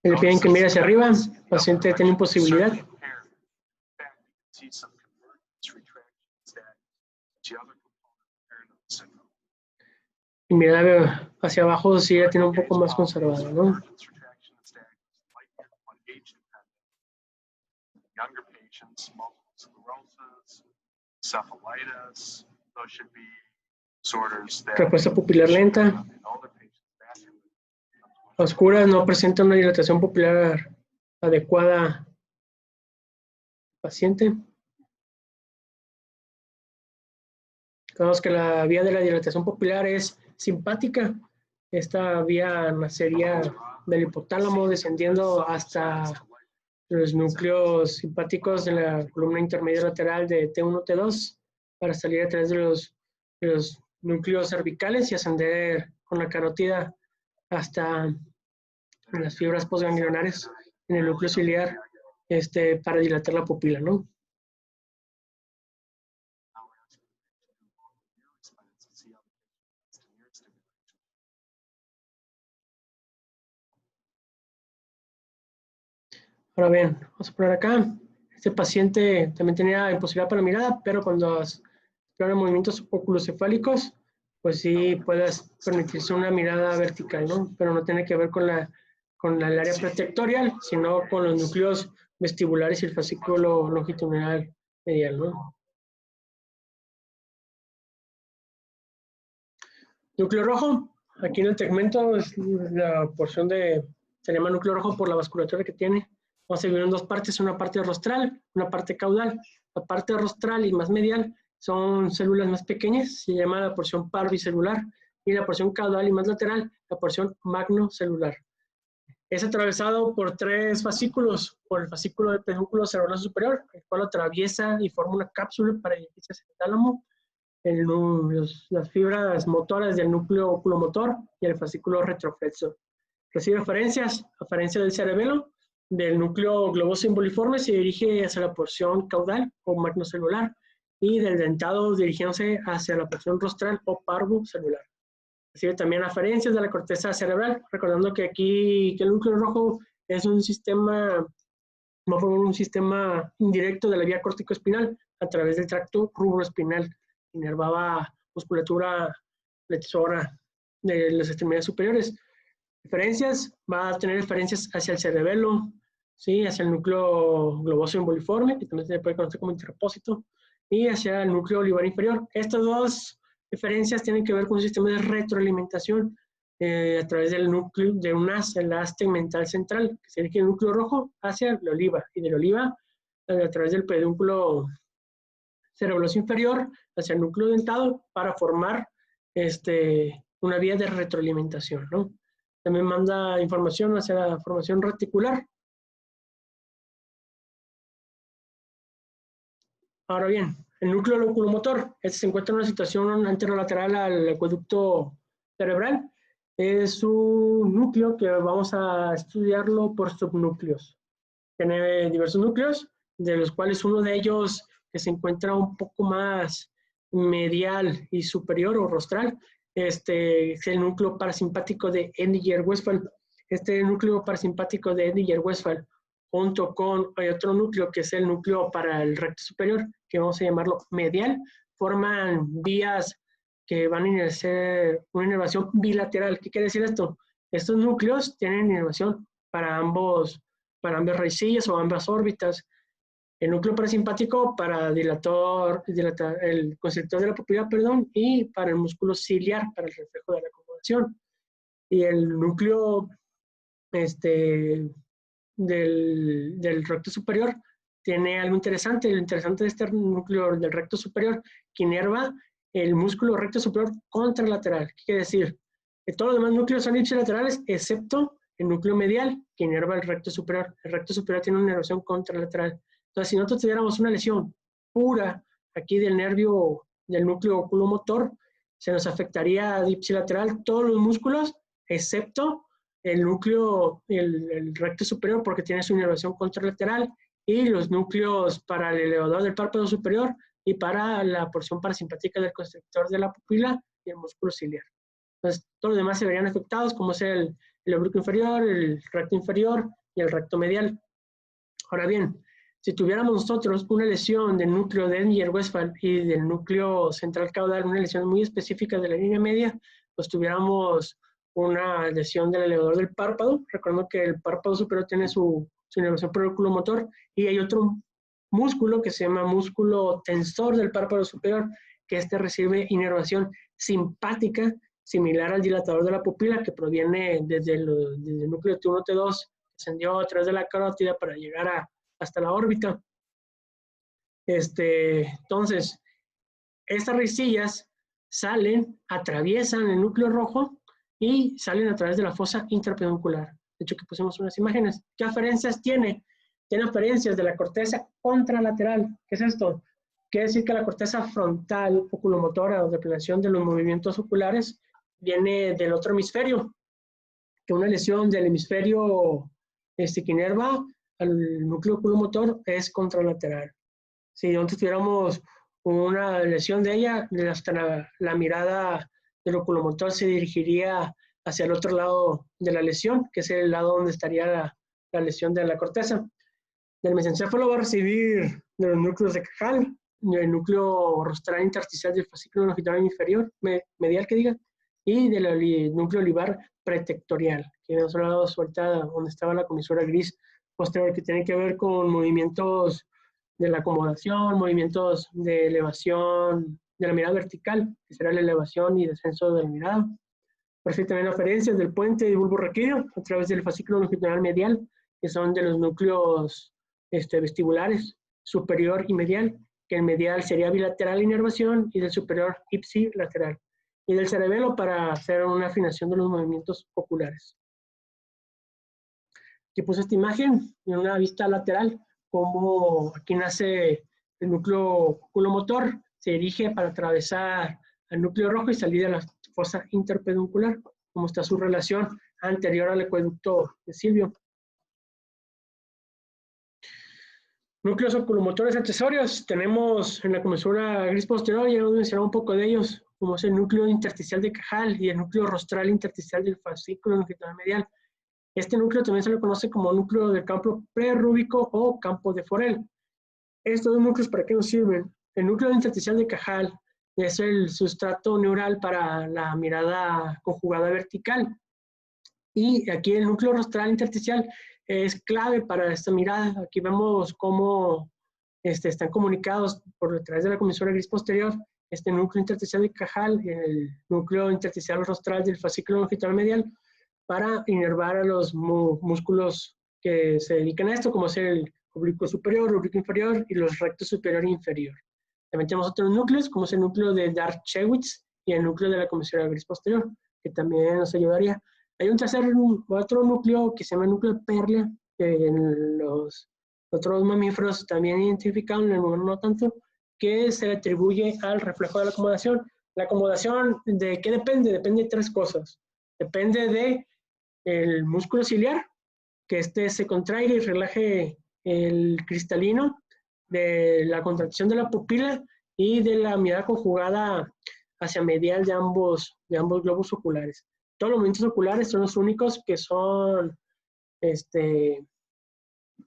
Le piden que mire hacia arriba, el paciente tiene imposibilidad. Y mirar hacia abajo sí la tiene un poco más conservada, ¿no? Respuesta pupilar lenta. Oscuras, no presenta una dilatación pupilar adecuada paciente. Sabemos que la vía de la dilatación pupilar es simpática. Esta vía nacería del hipotálamo descendiendo hasta los núcleos simpáticos de la columna intermedia lateral de T1, T2 para salir a través de los núcleos cervicales y ascender con la carótida hasta las fibras postganglionares en el núcleo ciliar para dilatar la pupila, ¿no? Ahora bien, vamos a poner acá. Este paciente también tenía imposibilidad para la mirada, pero cuando explora movimientos oculocefálicos, pues sí puedes permitirse una mirada vertical, ¿no? Pero no tiene que ver con el área pretectorial, sino con los núcleos vestibulares y el fascículo longitudinal medial, ¿no? Núcleo rojo, aquí en el tegmento es la porción se llama núcleo rojo por la vasculatura que tiene. Vamos a dividir en dos partes, una parte rostral, una parte caudal. La parte rostral y más medial son células más pequeñas, se llama la porción parvicelular, y la porción caudal y más lateral, la porción magnocelular. Es atravesado por tres fascículos, por el fascículo del pedúnculo cerebroso superior, el cual atraviesa y forma una cápsula para dirigirse hacia el tálamo, las fibras motoras del núcleo oculomotor y el fascículo retroflexo. Recibe aferencias del cerebelo, del núcleo globoso imboliforme se dirige hacia la porción caudal o magnocelular y del dentado dirigiéndose hacia la porción rostral o parvocelular. Recibe también aferencias de la corteza cerebral, recordando que aquí el núcleo rojo es un sistema indirecto de la vía córtico-espinal a través del tracto rubroespinal. Inervaba musculatura flexora de las extremidades superiores. Va a tener referencias hacia el cerebelo, ¿sí? Hacia el núcleo globoso imboliforme, que también se puede conocer como interpósito, y hacia el núcleo olivar inferior. Estas dos referencias tienen que ver con un sistema de retroalimentación. a través del núcleo de un haz, el haz tegmental central, que se dirige el núcleo rojo hacia la oliva, y de la oliva a través del pedúnculo cerebeloso inferior hacia el núcleo dentado para formar una vía de retroalimentación, ¿no? También manda información hacia la formación reticular. Ahora bien, el núcleo loculomotor, este se encuentra en una situación anterolateral al acueducto cerebral. Es un núcleo que vamos a estudiarlo por subnúcleos. Tiene diversos núcleos, de los cuales uno de ellos que se encuentra un poco más medial y superior o rostral, es el núcleo parasimpático de Edinger-Westphal. Este núcleo parasimpático de Edinger-Westphal, junto con otro núcleo que es el núcleo para el recto superior, que vamos a llamarlo medial, forman vías que van a hacer una inervación bilateral. ¿Qué quiere decir esto? Estos núcleos tienen inervación para ambas raicillas o ambas órbitas. El núcleo parasimpático para dilatar el constrictor de la pupila, perdón, y para el músculo ciliar, para el reflejo de la acomodación. Y el núcleo del recto superior tiene algo interesante. Lo interesante de este núcleo del recto superior, que inerva el músculo recto superior contralateral. ¿Qué quiere decir? Que todos los demás núcleos son ipsilaterales, excepto el núcleo medial, que inerva el recto superior. El recto superior tiene una inervación contralateral. Entonces, si nosotros tuviéramos una lesión pura aquí del nervio del núcleo oculomotor, se nos afectaría ipsilateral todos los músculos, excepto el núcleo, el recto superior, porque tiene su inervación contralateral, y los núcleos para el elevador del párpado superior y para la porción parasimpática del constrictor de la pupila y el músculo ciliar. Entonces, todos los demás se verían afectados, como es el oblicuo inferior, el recto inferior y el recto medial. Ahora bien, si tuviéramos nosotros una lesión del núcleo de Edinger-Westphal y del núcleo central caudal, una lesión muy específica de la línea media, pues tuviéramos una lesión del elevador del párpado. Recuerdo que el párpado superior tiene su inervación por el oculomotor, y hay otro músculo que se llama músculo tensor del párpado superior, que recibe inervación simpática, similar al dilatador de la pupila, que proviene desde el núcleo T1, T2, ascendió a través de la carótida para llegar hasta la órbita. Entonces, estas raicillas salen, atraviesan el núcleo rojo y salen a través de la fosa intrapeduncular. De hecho, que pusimos unas imágenes. ¿Qué aferencias tiene? Tiene aferencias de la corteza contralateral. ¿Qué es esto? Quiere decir que la corteza frontal oculomotora o de planeación de los movimientos oculares viene del otro hemisferio, que una lesión del hemisferio que inerva al núcleo oculomotor es contralateral. Si nosotros tuviéramos una lesión de ella, hasta la mirada del oculomotor se dirigiría hacia el otro lado de la lesión, que es el lado donde estaría la lesión de la corteza. Del mesencéfalo va a recibir de los núcleos de Cajal, del núcleo rostral intersticial del fascículo longitudinal inferior, medial que diga, y del núcleo olivar pretectorial, que nos ha dado suelta donde estaba la comisura gris posterior, que tiene que ver con movimientos de la acomodación, movimientos de elevación de la mirada vertical, que será la elevación y descenso de la mirada. Perfecto, también aferencias del puente de bulbo raquídeo a través del fascículo longitudinal medial, que son de los núcleos vestibulares, superior y medial, que el medial sería bilateral inervación y del superior ipsilateral, y del cerebelo para hacer una afinación de los movimientos oculares. Aquí puse esta imagen en una vista lateral, como aquí nace el núcleo oculomotor, se dirige para atravesar al núcleo rojo y salir de la fosa interpeduncular, como está su relación anterior al acueducto de Silvio. Núcleos oculomotores accesorios, tenemos en la comisura gris posterior, ya hemos mencionado un poco de ellos, como es el núcleo intersticial de Cajal y el núcleo rostral intersticial del fascículo longitudinal medial. Este núcleo también se le conoce como núcleo del campo prerúbico o campo de Forel. Estos dos núcleos, ¿para qué nos sirven? El núcleo intersticial de Cajal es el sustrato neural para la mirada conjugada vertical. Y aquí el núcleo rostral intersticial es clave para esta mirada. Aquí vemos cómo están comunicados por detrás de la comisura gris posterior este núcleo intersticial del cajal, el núcleo intersticial rostral del fascículo longitudinal medial, para inervar a los músculos que se dedican a esto, como es el oblicuo superior, oblicuo inferior y los rectos superior e inferior. También tenemos otros núcleos, como es el núcleo de Darchewitz y el núcleo de la comisura gris posterior, que también nos ayudaría. Hay otro núcleo que se llama núcleo de Perle, que en los otros mamíferos también identificados, en el humano no tanto, que se le atribuye al reflejo de la acomodación. La acomodación, ¿de qué depende? Depende de tres cosas. Depende de el músculo ciliar, que se contraiga y relaje el cristalino, de la contracción de la pupila y de la mirada conjugada hacia medial de ambos globos oculares. Todos los movimientos oculares son los únicos que son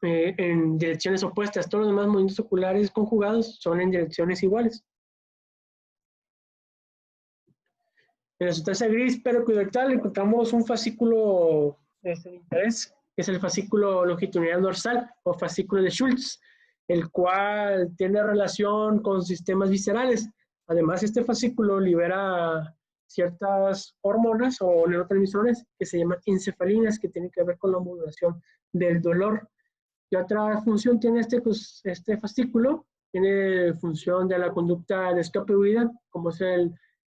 en direcciones opuestas. Todos los demás movimientos oculares conjugados son en direcciones iguales. En la sustancia gris periculoidal encontramos un fascículo de interés, que es el fascículo longitudinal dorsal o fascículo de Schultz, el cual tiene relación con sistemas viscerales. Además, este fascículo libera ciertas hormonas o neurotransmisores que se llaman encefalinas, que tienen que ver con la modulación del dolor. ¿Qué otra función tiene este fascículo? Tiene función de la conducta de escape huida, como es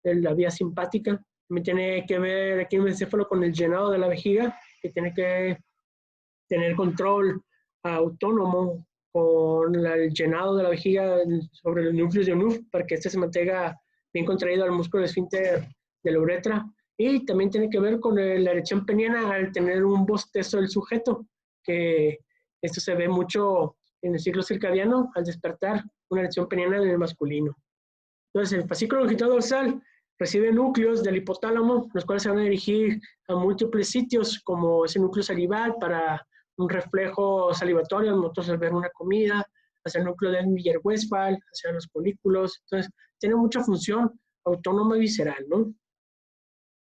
la vía simpática. También tiene que ver aquí en el encéfalo con el llenado de la vejiga, que tiene que tener control autónomo con el llenado de la vejiga sobre los núcleos de Onuf, para que se mantenga bien contraído al músculo esfínter de la uretra. Y también tiene que ver con la erección peniana al tener un bostezo del sujeto, que esto se ve mucho en el ciclo circadiano al despertar una erección peniana en el masculino. Entonces, el fascículo longitudinal dorsal recibe núcleos del hipotálamo, los cuales se van a dirigir a múltiples sitios, como ese núcleo salival para un reflejo salivatorio, nosotros al ver una comida, hacia el núcleo de Miller-Westphal, hacia los folículos. Entonces, tiene mucha función autónoma y visceral, ¿no?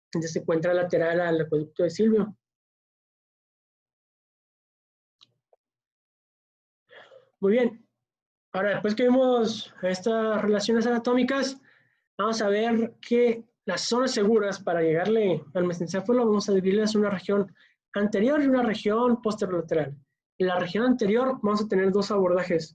Entonces se encuentra lateral al acueducto de Silvio. Muy bien. Ahora, después que vimos estas relaciones anatómicas, vamos a ver que las zonas seguras para llegarle al mesencéfalo vamos a dividirlas en una región anterior y una región posterolateral. En la región anterior vamos a tener dos abordajes.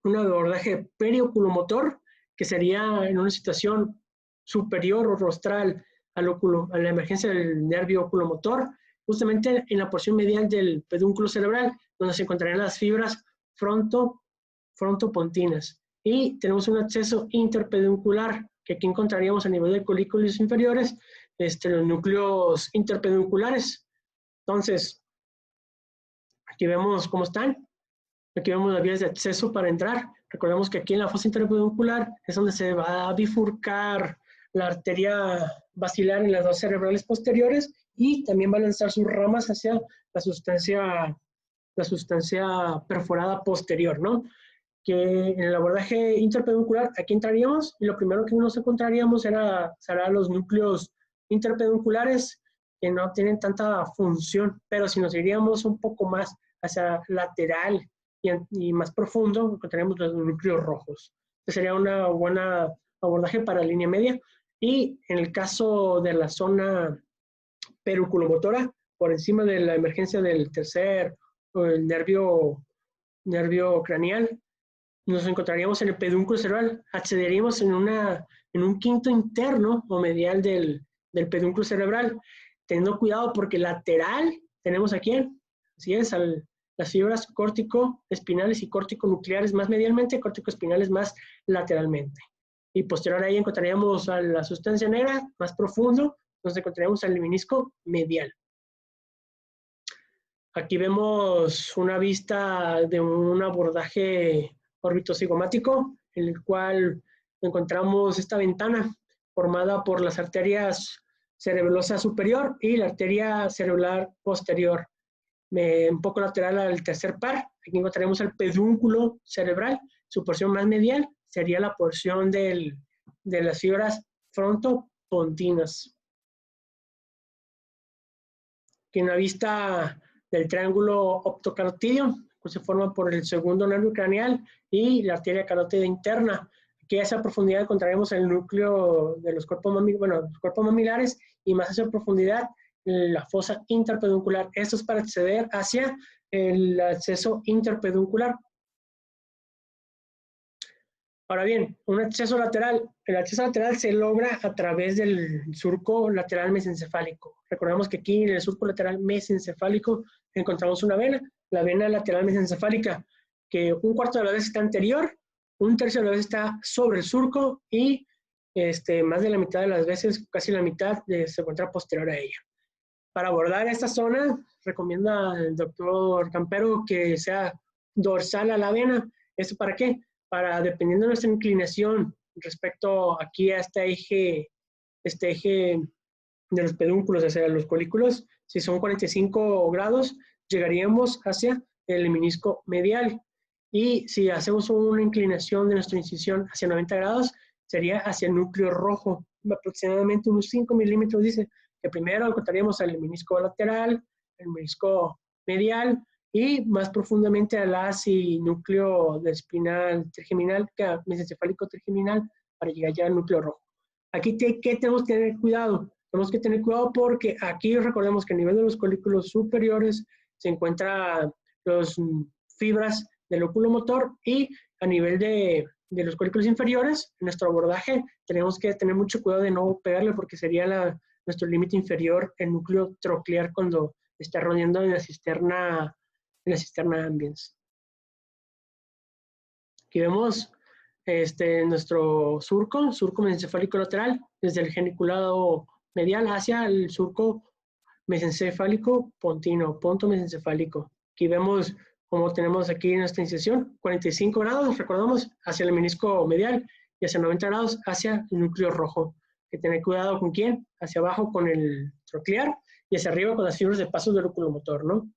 Un abordaje perioculomotor, que sería en una situación superior o rostral a la emergencia del nervio oculomotor, justamente en la porción medial del pedúnculo cerebral, donde se encontrarían las fibras frontopontinas. Y tenemos un acceso interpeduncular, que aquí encontraríamos a nivel de colículos inferiores, los núcleos interpedunculares. Entonces, aquí vemos cómo están. Aquí vemos las vías de acceso para entrar. Recordemos que aquí en la fosa interpeduncular es donde se va a bifurcar la arteria basilar en las dos cerebrales posteriores y también va a lanzar sus ramas hacia la sustancia perforada posterior, ¿no? Que en el abordaje interpeduncular, aquí entraríamos y lo primero que nos encontraríamos serán los núcleos interpedunculares, que no tienen tanta función, pero si nos iríamos un poco más hacia lateral y más profundo, encontraríamos los núcleos rojos. Este sería una buena abordaje para línea media. Y en el caso de la zona periculomotora, por encima de la emergencia del tercer el nervio craneal, nos encontraríamos en el pedúnculo cerebral, accederíamos en un quinto interno o medial del pedúnculo cerebral, teniendo cuidado porque lateral tenemos aquí, así es, las fibras córtico-espinales y córtico-nucleares más medialmente, córtico-espinales más lateralmente. Y posterior a ahí encontraríamos a la sustancia negra más profundo, nos encontraríamos al menisco medial. Aquí vemos una vista de un abordaje orbitocigomático, en el cual encontramos esta ventana formada por las arterias cerebelosa superior y la arteria cerebral posterior, un poco lateral al tercer par. Aquí encontraremos el pedúnculo cerebral, su porción más medial sería la porción de las fibras frontopontinas. Aquí en la vista del triángulo optocarotídeo, que se forma por el segundo nervio craneal y la arteria carótida interna. que a esa profundidad encontraremos el núcleo de los cuerpos mamilares y más a esa profundidad la fosa interpeduncular. Esto es para acceder hacia el acceso interpeduncular. Ahora bien, un acceso lateral. El acceso lateral se logra a través del surco lateral mesencefálico. Recordemos que aquí en el surco lateral mesencefálico encontramos una vena, la vena lateral mesencefálica, que un cuarto de la vez está anterior, un tercio de la vez está sobre el surco y más de la mitad de las veces, casi la mitad, se encuentra posterior a ella. Para abordar esta zona, recomienda el doctor Campero que sea dorsal a la vena. ¿Esto para qué? Para, dependiendo de nuestra inclinación respecto aquí a este eje de los pedúnculos hacia los colículos, si son 45 grados, llegaríamos hacia el menisco medial. Y si hacemos una inclinación de nuestra incisión hacia 90 grados, sería hacia el núcleo rojo, aproximadamente unos 5 milímetros, dice, que primero encontraríamos el menisco lateral, el menisco medial, y más profundamente al núcleo de espinal trigeminal, mesencefálico trigeminal, para llegar ya al núcleo rojo. Aquí, ¿qué tenemos que tener cuidado? Tenemos que tener cuidado porque aquí recordemos que a nivel de los colículos superiores se encuentran las fibras del oculomotor y a nivel de los colículos inferiores, en nuestro abordaje tenemos que tener mucho cuidado de no pegarle porque sería nuestro límite inferior, el núcleo troclear, cuando está rodeando en la cisterna ambiens. Aquí vemos nuestro surco mesencefálico lateral, desde el geniculado medial hacia el surco mesencefálico pontino, ponto mesencefálico. Aquí vemos cómo tenemos aquí nuestra incisión, 45 grados, recordamos, hacia el menisco medial y hacia 90 grados hacia el núcleo rojo. Hay que tener cuidado con quién, hacia abajo con el troclear y hacia arriba con las fibras de paso del oculomotor, ¿no?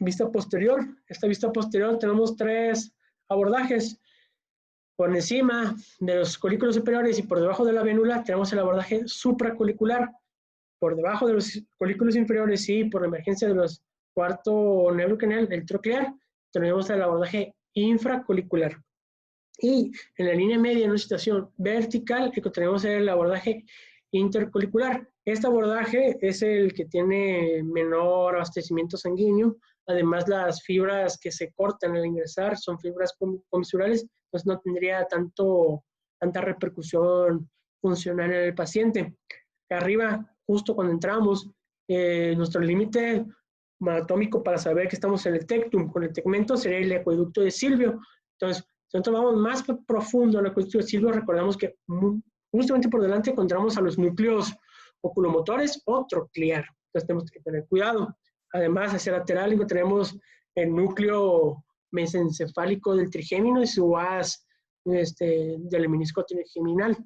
Vista posterior. Esta vista posterior tenemos 3 abordajes. Por encima de los colículos superiores y por debajo de la vénula tenemos el abordaje supracolicular. Por debajo de los colículos inferiores y por la emergencia de los cuarto neurocanal del troclear tenemos el abordaje infracolicular. Y en la línea media, en una situación vertical, encontraremos el abordaje intercolicular. Este abordaje es el que tiene menor abastecimiento sanguíneo. Además, las fibras que se cortan al ingresar son fibras comisurales, entonces no tendría tanta repercusión funcional en el paciente. Arriba, justo cuando entramos, nuestro límite anatómico para saber que estamos en el tectum con el tegmento sería el acueducto de Silvio. Entonces, si nosotros vamos más profundo en el acueducto de Silvio, recordamos que justamente por delante encontramos a los núcleos oculomotores o troclear. Entonces tenemos que tener cuidado. Además, hacia lateral encontraremos el núcleo mesencefálico del trigémino y su haz del menisco trigeminal.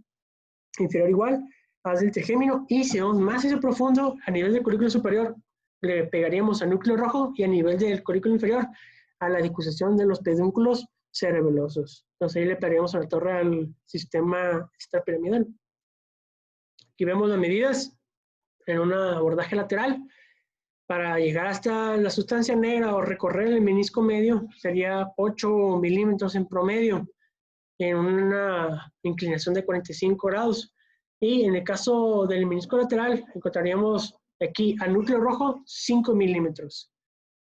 Inferior igual, haz del trigémino. Y si vamos más hacia profundo, a nivel del colículo superior, le pegaríamos al núcleo rojo y a nivel del colículo inferior, a la dicusación de los pedúnculos cerebelosos. Entonces ahí le pegaríamos a la torre al sistema extrapiramidal. Aquí vemos las medidas en un abordaje lateral. Para llegar hasta la sustancia negra o recorrer el menisco medio sería 8 milímetros en promedio en una inclinación de 45 grados. Y en el caso del menisco lateral encontraríamos aquí al núcleo rojo 5 milímetros.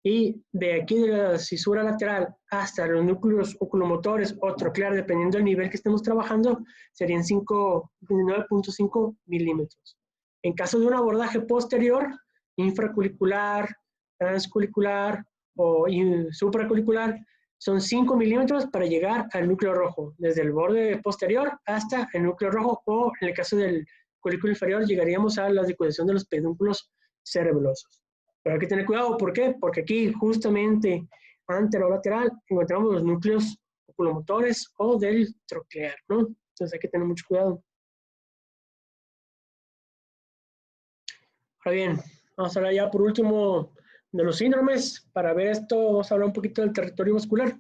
Y de aquí de la cisura lateral hasta los núcleos oculomotores o troclear, dependiendo del nivel que estemos trabajando, serían 9.5 milímetros. En caso de un abordaje posterior, infracolicular, transcolicular o supracolicular, son 5 milímetros para llegar al núcleo rojo, desde el borde posterior hasta el núcleo rojo, o en el caso del colículo inferior llegaríamos a la dicusación de los pedúnculos cerebelosos. Pero hay que tener cuidado, ¿por qué? Porque aquí justamente anterolateral encontramos los núcleos oculomotores o del troclear, ¿no? Entonces hay que tener mucho cuidado. Ahora bien, vamos a hablar ya por último de los síndromes. Para ver esto, vamos a hablar un poquito del territorio vascular.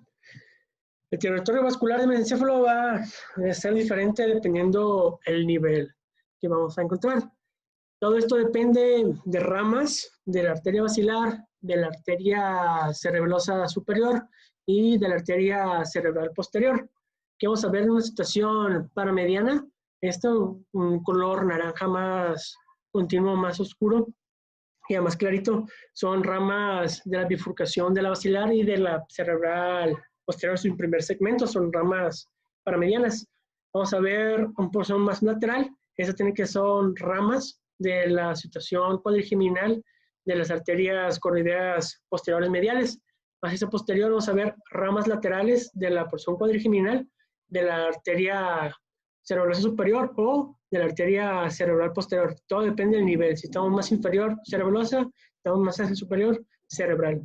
El territorio vascular del mesencéfalo va a ser diferente dependiendo el nivel que vamos a encontrar. Todo esto depende de ramas de la arteria basilar, de la arteria cerebelosa superior y de la arteria cerebral posterior. Aquí vamos a ver una situación paramediana. Esto, un color naranja más continuo, más oscuro y más clarito, son ramas de la bifurcación de la basilar y de la cerebral posterior, su primer segmento, son ramas paramedianas. Vamos a ver un porción más lateral. Eso tiene que son ramas de la situación cuadrigeminal de las arterias coroideas posteriores mediales. Más esa posterior vamos a ver ramas laterales de la porción cuadrigeminal de la arteria cerebral superior o de la arteria cerebral posterior. Todo depende del nivel. Si estamos más inferior, cerebrosa; estamos más hacia superior, cerebral.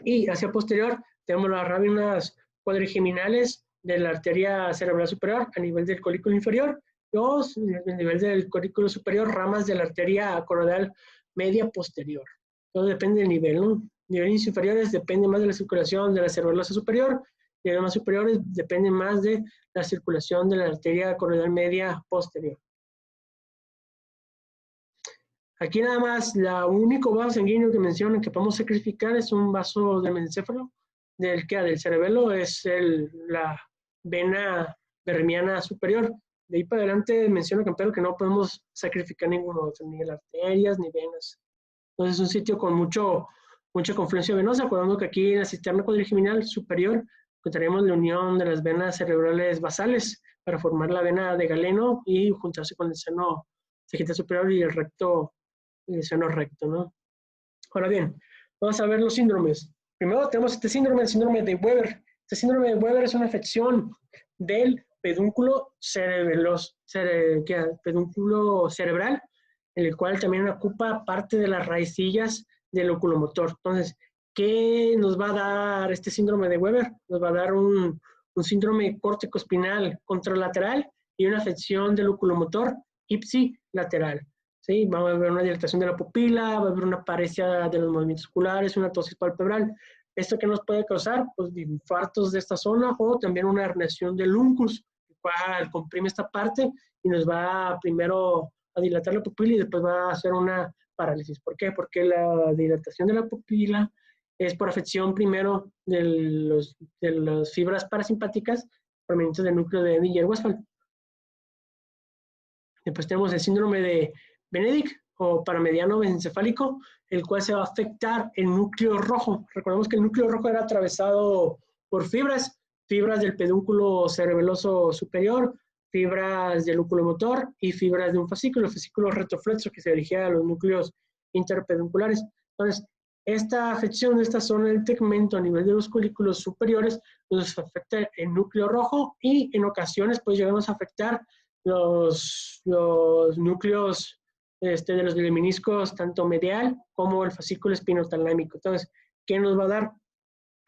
Y hacia posterior tenemos las ramas cuadrigeminales de la arteria cerebral superior a nivel del colículo inferior, o a nivel del colículo superior, ramas de la arteria coroidal media posterior. Todo depende del nivel, ¿no? Niveles inferiores depende más de la circulación de la cerebrosa superior, niveles más superiores depende más de la circulación de la arteria coroidal media posterior. Aquí nada más, el único vaso sanguíneo que mencionan que podemos sacrificar es un vaso del mesencéfalo, del cerebelo, es la vena berremiana superior. De ahí para adelante menciona Campero que no podemos sacrificar ninguno, ni arterias ni venas. Entonces es un sitio con mucha confluencia venosa, acordando que aquí en la cisterna cuadrigeminal superior encontraremos la unión de las venas cerebrales basales para formar la vena de Galeno y juntarse con el seno sagittal superior y el seno recto, ¿no? Ahora bien, vamos a ver los síndromes. Primero tenemos el síndrome de Weber. Este síndrome de Weber es una afección del pedúnculo cerebral, en el cual también ocupa parte de las raicillas del oculomotor. Entonces, ¿qué nos va a dar este síndrome de Weber? Nos va a dar un síndrome córtico-espinal contralateral y una afección del oculomotor ipsilateral. ¿Sí? Va a haber una dilatación de la pupila, va a haber una paresia de los movimientos oculares, una tosis palpebral. ¿Esto qué nos puede causar? Pues infartos de esta zona o también una herniación del uncus, el cual comprime esta parte y nos va primero a dilatar la pupila y después va a hacer una parálisis. ¿Por qué? Porque la dilatación de la pupila es por afección primero de las fibras parasimpáticas provenientes del núcleo de Eddy-Westphal. Después tenemos el síndrome de Benedict o paramediano mesencefálico, el cual se va a afectar el núcleo rojo. Recordemos que el núcleo rojo era atravesado por fibras del pedúnculo cerebeloso superior, fibras del oculomotor y fibras de un fascículo retroflexo que se dirigía a los núcleos interpedunculares. Entonces, esta afección de esta zona del tegmento a nivel de los colículos superiores nos afecta el núcleo rojo y en ocasiones pues llegamos a afectar los núcleos de los meniscos, tanto medial como el fascículo espinotalámico. Entonces, ¿qué nos va a dar?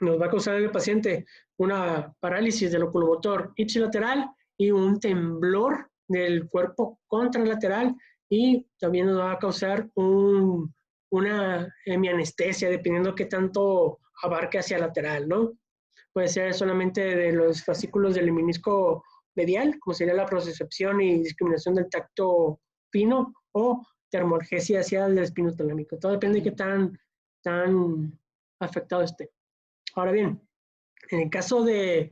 Nos va a causar el paciente una parálisis del oculomotor ipsilateral y un temblor del cuerpo contralateral, y también nos va a causar una hemianestesia, dependiendo qué tanto abarque hacia lateral, ¿no? Puede ser solamente de los fascículos del menisco medial, como sería la propriocepción y discriminación del tacto fino, o termolgesia hacia el espinotalámico. Todo depende de qué tan afectado esté. Ahora bien, en el caso del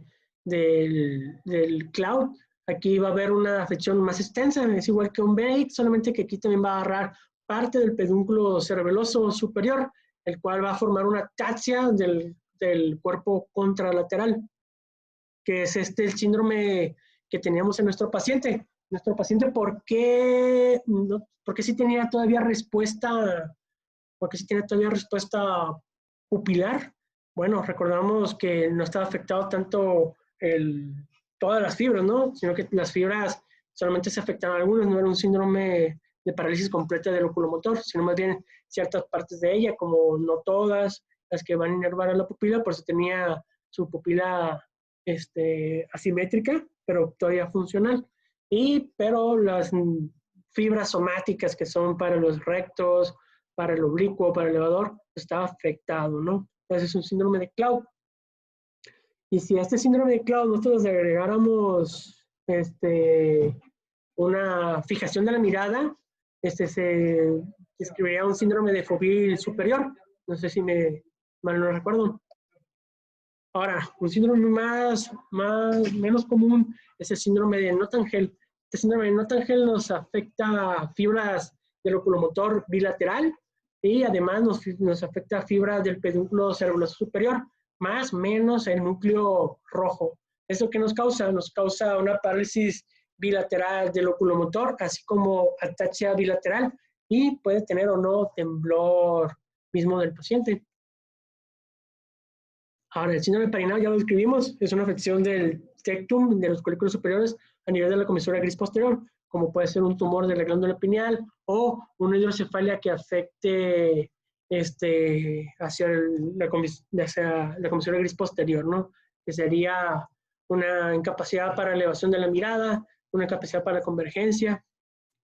cloud, aquí va a haber una afección más extensa, es igual que un Benedict, solamente que aquí también va a agarrar parte del pedúnculo cerebeloso superior, el cual va a formar una ataxia del cuerpo contralateral, que es el síndrome que teníamos en nuestro paciente. ¿Por qué sí tenía todavía respuesta? ¿Por qué sí tenía todavía respuesta pupilar? Bueno, recordamos que no estaba afectado tanto todas las fibras, ¿no? Sino que las fibras solamente se afectaban algunas, no era un síndrome de parálisis completa del oculomotor, sino más bien ciertas partes de ella, como no todas las que van a inervar a la pupila, por eso tenía su pupila asimétrica, pero todavía funcional. Pero las fibras somáticas que son para los rectos, para el oblicuo, para el elevador, estaba afectado, ¿no? Entonces es un síndrome de Cloud. Y si a este síndrome de Cloud nosotros le agregáramos una fijación de la mirada, se describiría un síndrome de Foville superior. No sé si mal no recuerdo. Ahora, un síndrome menos común es el síndrome de Nottingel. Este síndrome de Nottingel nos afecta a fibras del oculomotor bilateral y además nos afecta a fibras del pedúnculo cerebeloso superior, más menos el núcleo rojo. ¿Eso qué nos causa? Nos causa una parálisis bilateral del oculomotor, así como ataxia bilateral, y puede tener o no temblor mismo del paciente. Ahora, el síndrome parinao ya lo describimos, es una afección del tectum, de los folículos superiores, a nivel de la comisura gris posterior, como puede ser un tumor de la glándula pineal o una hidrocefalia que afecte hacia la comisura gris posterior, ¿no? Que sería una incapacidad para elevación de la mirada, una incapacidad para la convergencia.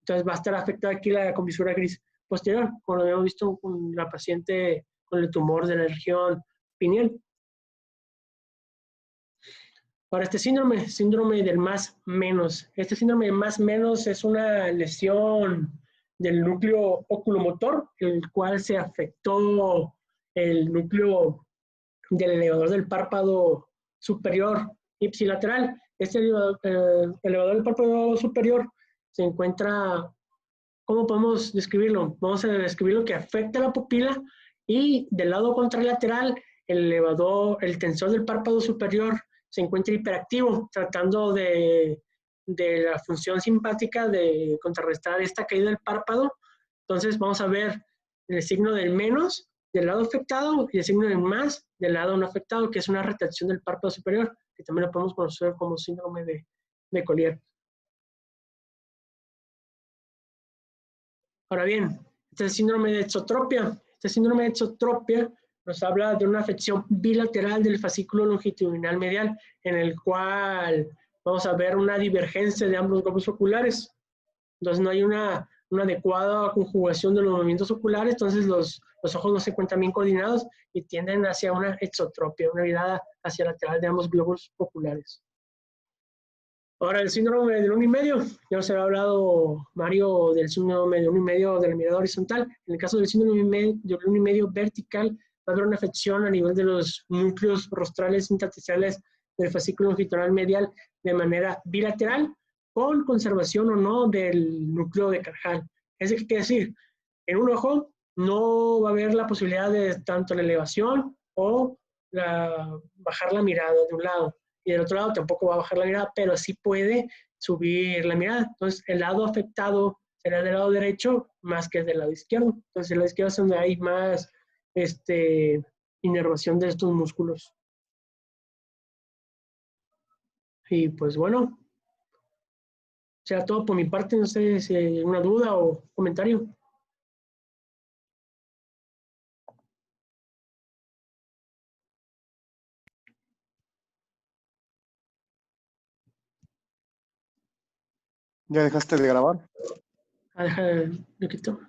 Entonces va a estar afectada aquí la comisura gris posterior, como lo habíamos visto con la paciente con el tumor de la región pineal. Para este síndrome del más menos. Este síndrome del más menos es una lesión del núcleo oculomotor, el cual se afectó el núcleo del elevador del párpado superior ipsilateral. Este elevador del párpado superior se encuentra, ¿cómo podemos describirlo? Vamos a describirlo que afecta la pupila y del lado contralateral el tensor del párpado superior se encuentra hiperactivo, tratando de la función simpática de contrarrestar esta caída del párpado. Entonces vamos a ver el signo del menos del lado afectado y el signo del más del lado no afectado, que es una retracción del párpado superior, que también lo podemos conocer como síndrome de Collier. Ahora bien, este es el síndrome de exotropia. Este síndrome de exotropia nos habla de una afección bilateral del fascículo longitudinal medial, en el cual vamos a ver una divergencia de ambos globos oculares. Entonces no hay una adecuada conjugación de los movimientos oculares, entonces los ojos no se encuentran bien coordinados y tienden hacia una exotropia, una mirada hacia lateral de ambos globos oculares. Ahora, el síndrome del 1,5, ya nos había hablado Mario del síndrome del 1,5 de la mirada horizontal. En el caso del síndrome del 1,5 vertical, va a haber una afección a nivel de los núcleos rostrales intersticiales del fascículo longitudinal medial de manera bilateral, con conservación o no del núcleo de Carjal. ¿Eso qué quiere decir? En un ojo no va a haber la posibilidad de tanto la elevación o bajar la mirada de un lado. Y del otro lado tampoco va a bajar la mirada, pero sí puede subir la mirada. Entonces, el lado afectado será del lado derecho más que del lado izquierdo. Entonces, el lado izquierdo es donde hay más inervación de estos músculos. Y pues bueno, será todo por mi parte. No sé si hay alguna duda o comentario. ¿Ya dejaste de grabar? Deja de quito.